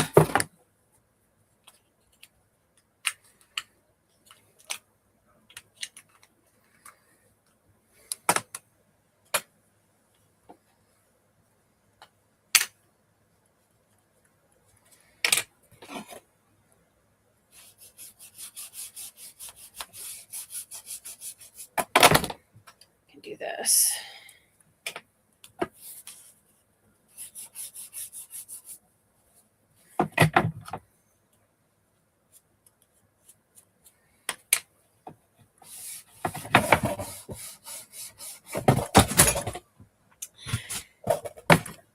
Do this.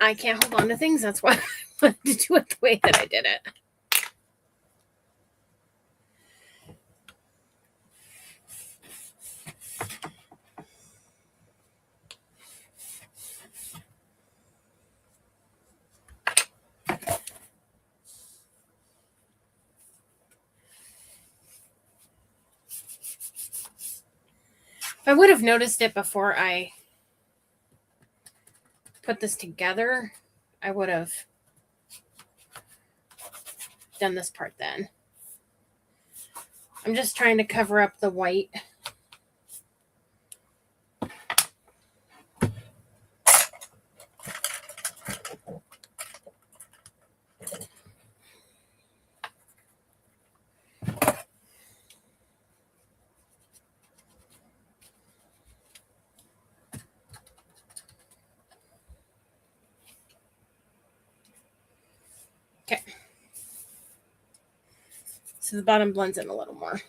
I can't hold on to things. That's why I wanted to do it the way that I did it. If I would have noticed it before I put this together, I would have done this part then. I'm just trying to cover up the white. Okay. So the bottom blends in a little more.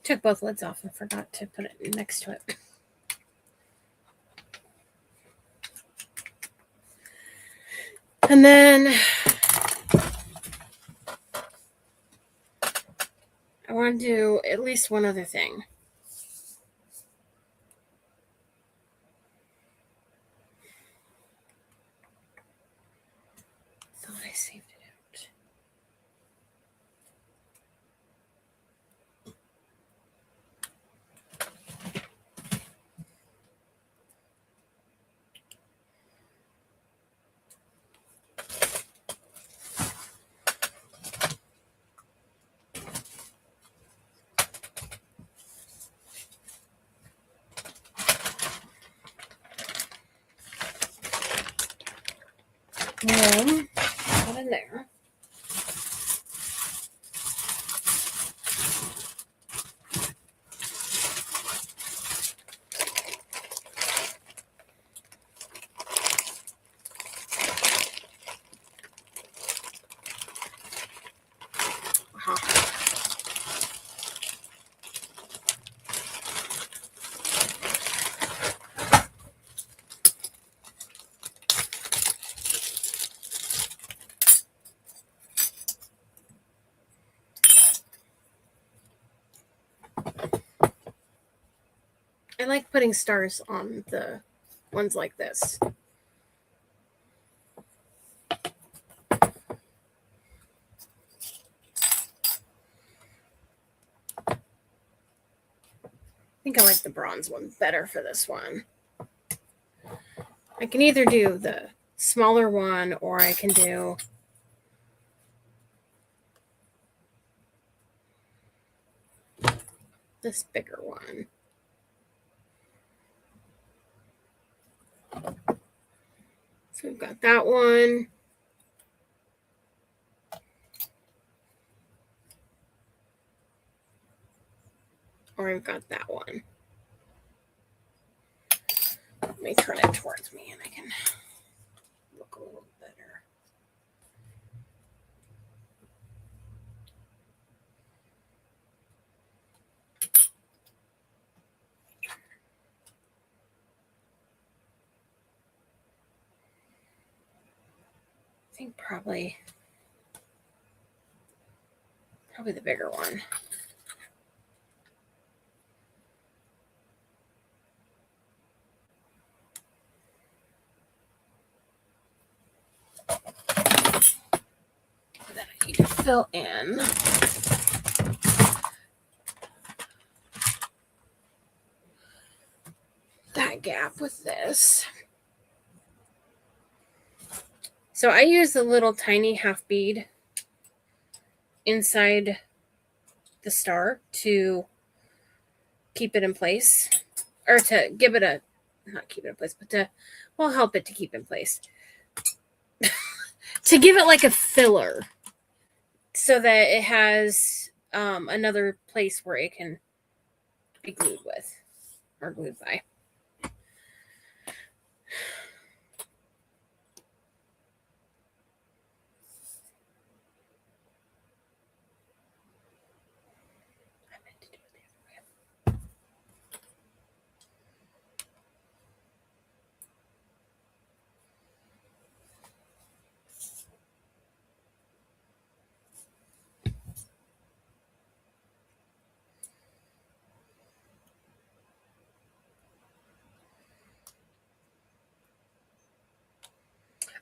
Took both lids off and forgot to put it next to it. And then I want to do at least one other thing. Thought I saved it out. Put in there. I like putting stars on the ones like this. I think I like the bronze one better for this one. I can either do the smaller one or I can do this bigger one. So we've got that one. Or I've got that one. Let me turn it towards me and I can look a little better. I think probably the bigger one. Then I need to fill in that gap with this. So I use the little tiny half bead inside the star to keep it in place, or to give it a, not keep it in place, but to, well, help it to keep in place. To give it like a filler so that it has another place where it can be glued with or glued by.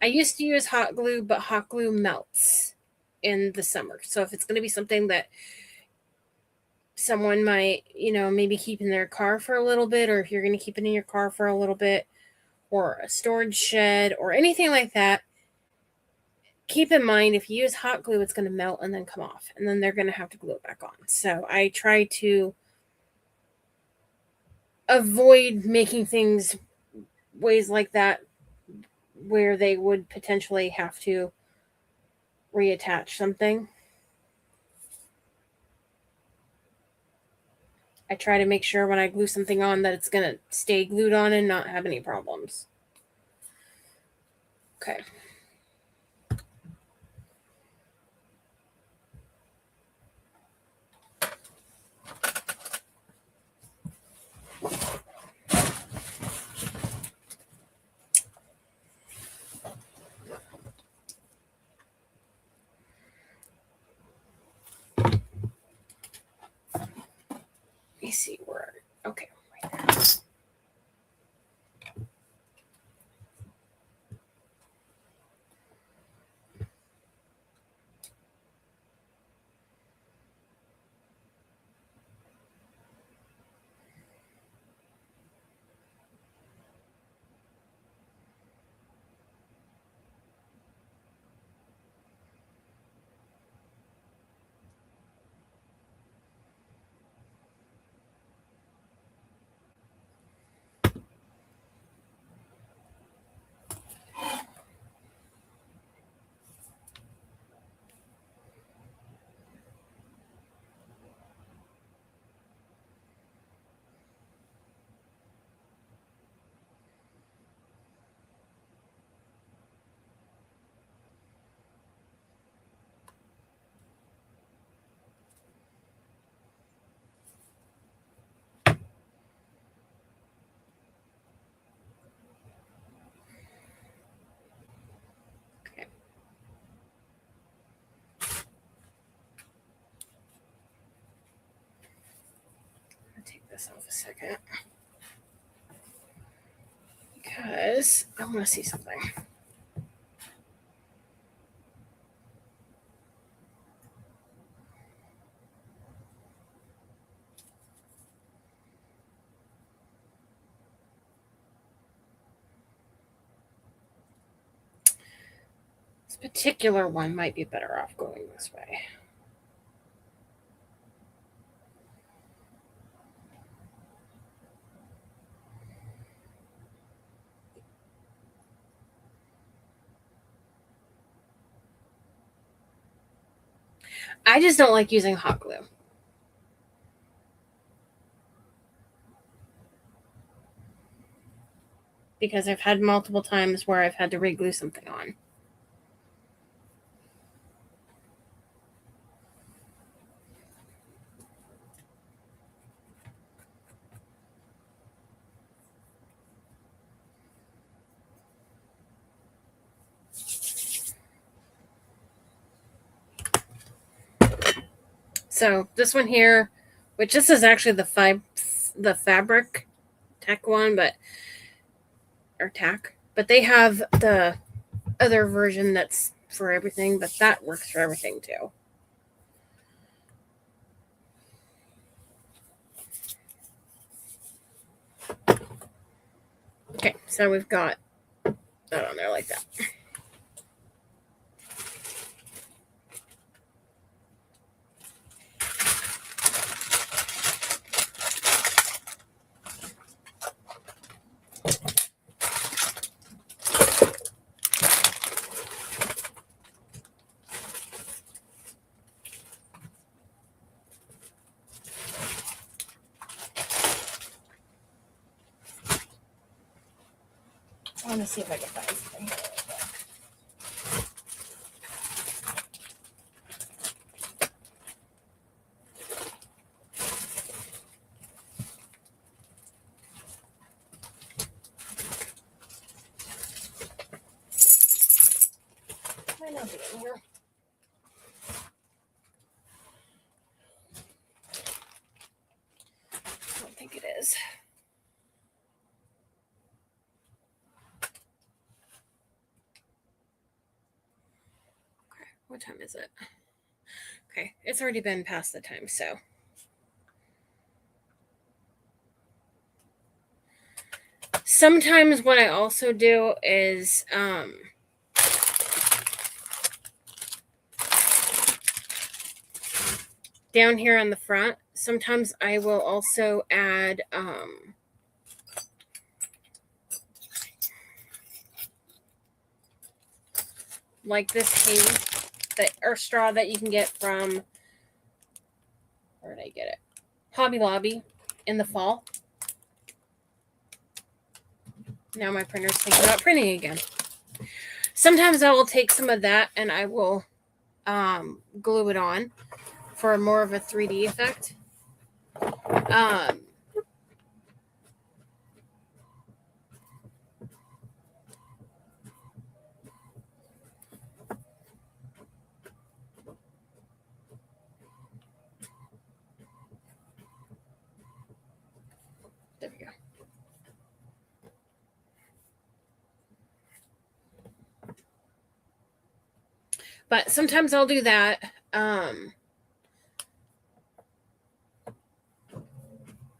I used to use hot glue, but hot glue melts in the summer. So if it's going to be something that someone might, maybe keep in their car for a little bit, or if you're going to keep it in your car for a little bit, or a storage shed, or anything like that, keep in mind if you use hot glue, it's going to melt and then come off, and then they're going to have to glue it back on. So I try to avoid making things ways like that where they would potentially have to reattach something. I try to make sure when I glue something on that it's going to stay glued on and not have any problems. Okay. Let me see where, okay, right there. Okay. I'll take this off a second. because I want to see something. This particular one might be better off going this way. I just don't like using hot glue. Because I've had multiple times where I've had to re-glue something on. So this one here, which this is actually the fabric tech one, but they have the other version that's for everything, but that works for everything too. Okay, so we've got that on there like that. I want to see if I can find something here. Might not be in here. I don't think it is. Okay, what time is it? Okay, it's already been past the time, so. Sometimes what I also do is down here on the front, sometimes I will also add like this hay or straw that you can get from, where did I get it? Hobby Lobby in the fall. Now my printer's thinking about printing again. Sometimes I will take some of that and I will glue it on for more of a 3D effect. There we go. But sometimes I'll do that.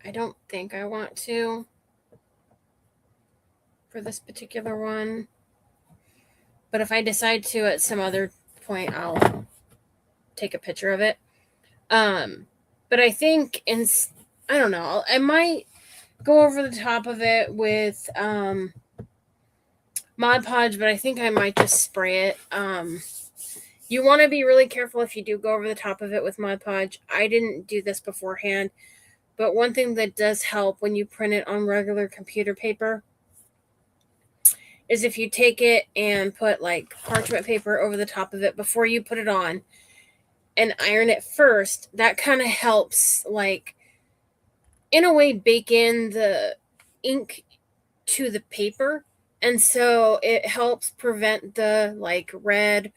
I don't think I want to for this particular one. But if I decide to at some other point, I'll take a picture of it. But I think I don't know, I might go over the top of it with Mod Podge, but I think I might just spray it. You want to be really careful if you do go over the top of it with Mod Podge. I didn't do this beforehand, but one thing that does help when you print it on regular computer paper is if you take it and put like parchment paper over the top of it before you put it on and iron it first, that kind of helps, like, in a way, bake in the ink to the paper. And so it helps prevent the, like, red,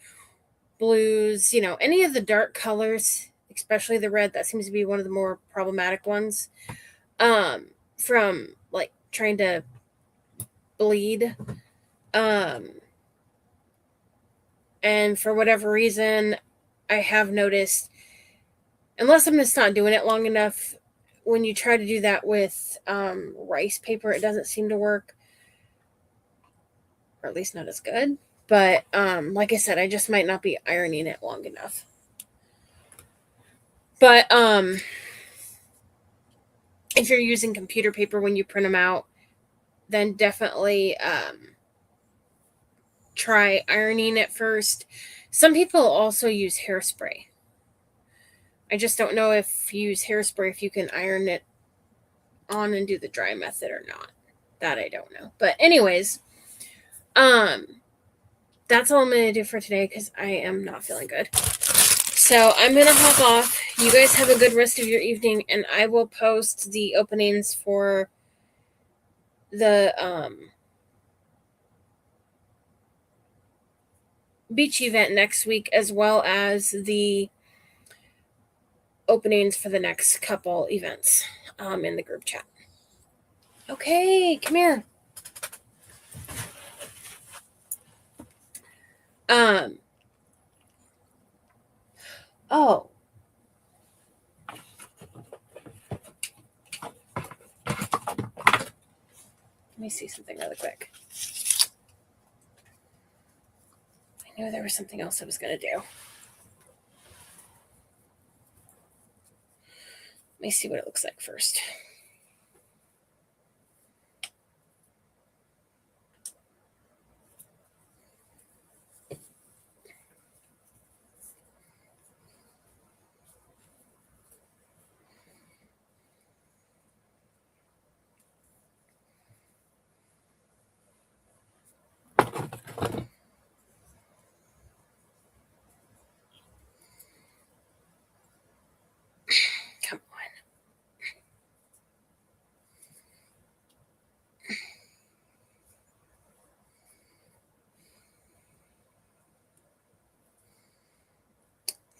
blues, any of the dark colors, especially the red. That seems to be one of the more problematic ones, from, like, trying to bleed. And for whatever reason, I have noticed, unless I'm just not doing it long enough, when you try to do that with rice paper, it doesn't seem to work, or at least not as good. But like I said, I just might not be ironing it long enough. But if you're using computer paper when you print them out, then definitely try ironing it first. Some people also use hairspray. I just don't know if you use hairspray, if you can iron it on and do the dry method or not. That I don't know. But anyways, that's all I'm going to do for today because I am not feeling good. So I'm going to hop off. You guys have a good rest of your evening, and I will post the openings for the beach event next week, as well as the openings for the next couple events in the group chat. Okay, come here. Oh. Let me see something really quick. I knew there was something else I was going to do. Let me see what it looks like first. Come on.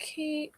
Okay.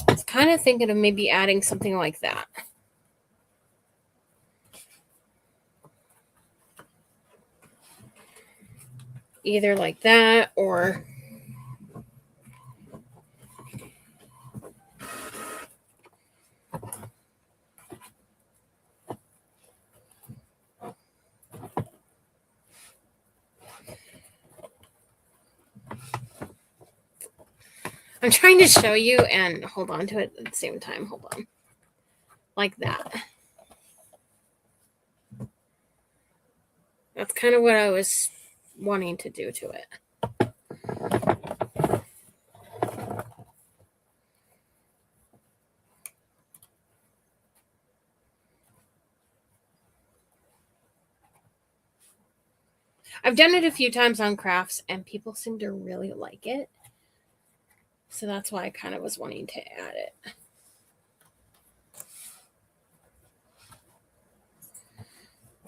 I was kind of thinking of maybe adding something like that. Either like that or I'm trying to show you and hold on to it at the same time. Hold on. Like that. That's kind of what I was wanting to do to it. I've done it a few times on crafts and people seem to really like it. So that's why I kind of was wanting to add it.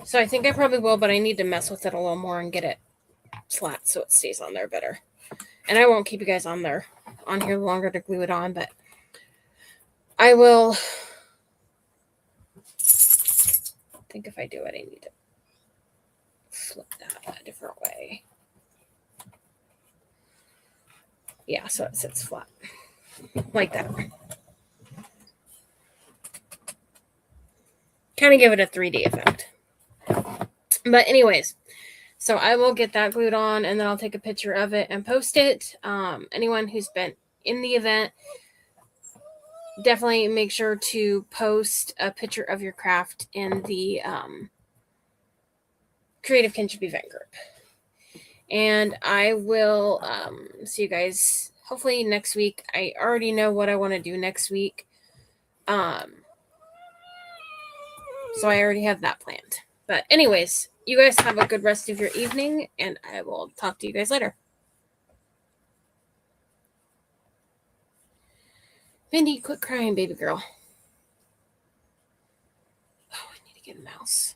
So I think I probably will, but I need to mess with it a little more and get it flat so it stays on there better. And I won't keep you guys on here longer to glue it on, but I will. I think if I do it, I need to flip that a different way. Yeah, so it sits flat like that. Kind of give it a 3D effect. But anyways, so I will get that glued on, and then I'll take a picture of it and post it. Anyone who's been in the event, definitely make sure to post a picture of your craft in the Creative Kinship Event Group. And I will see you guys hopefully next week. I already know what I want to do next week. So I already have that planned. But anyways, you guys have a good rest of your evening, and I will talk to you guys later. Mindy, quit crying, baby girl. Oh, I need to get a mouse.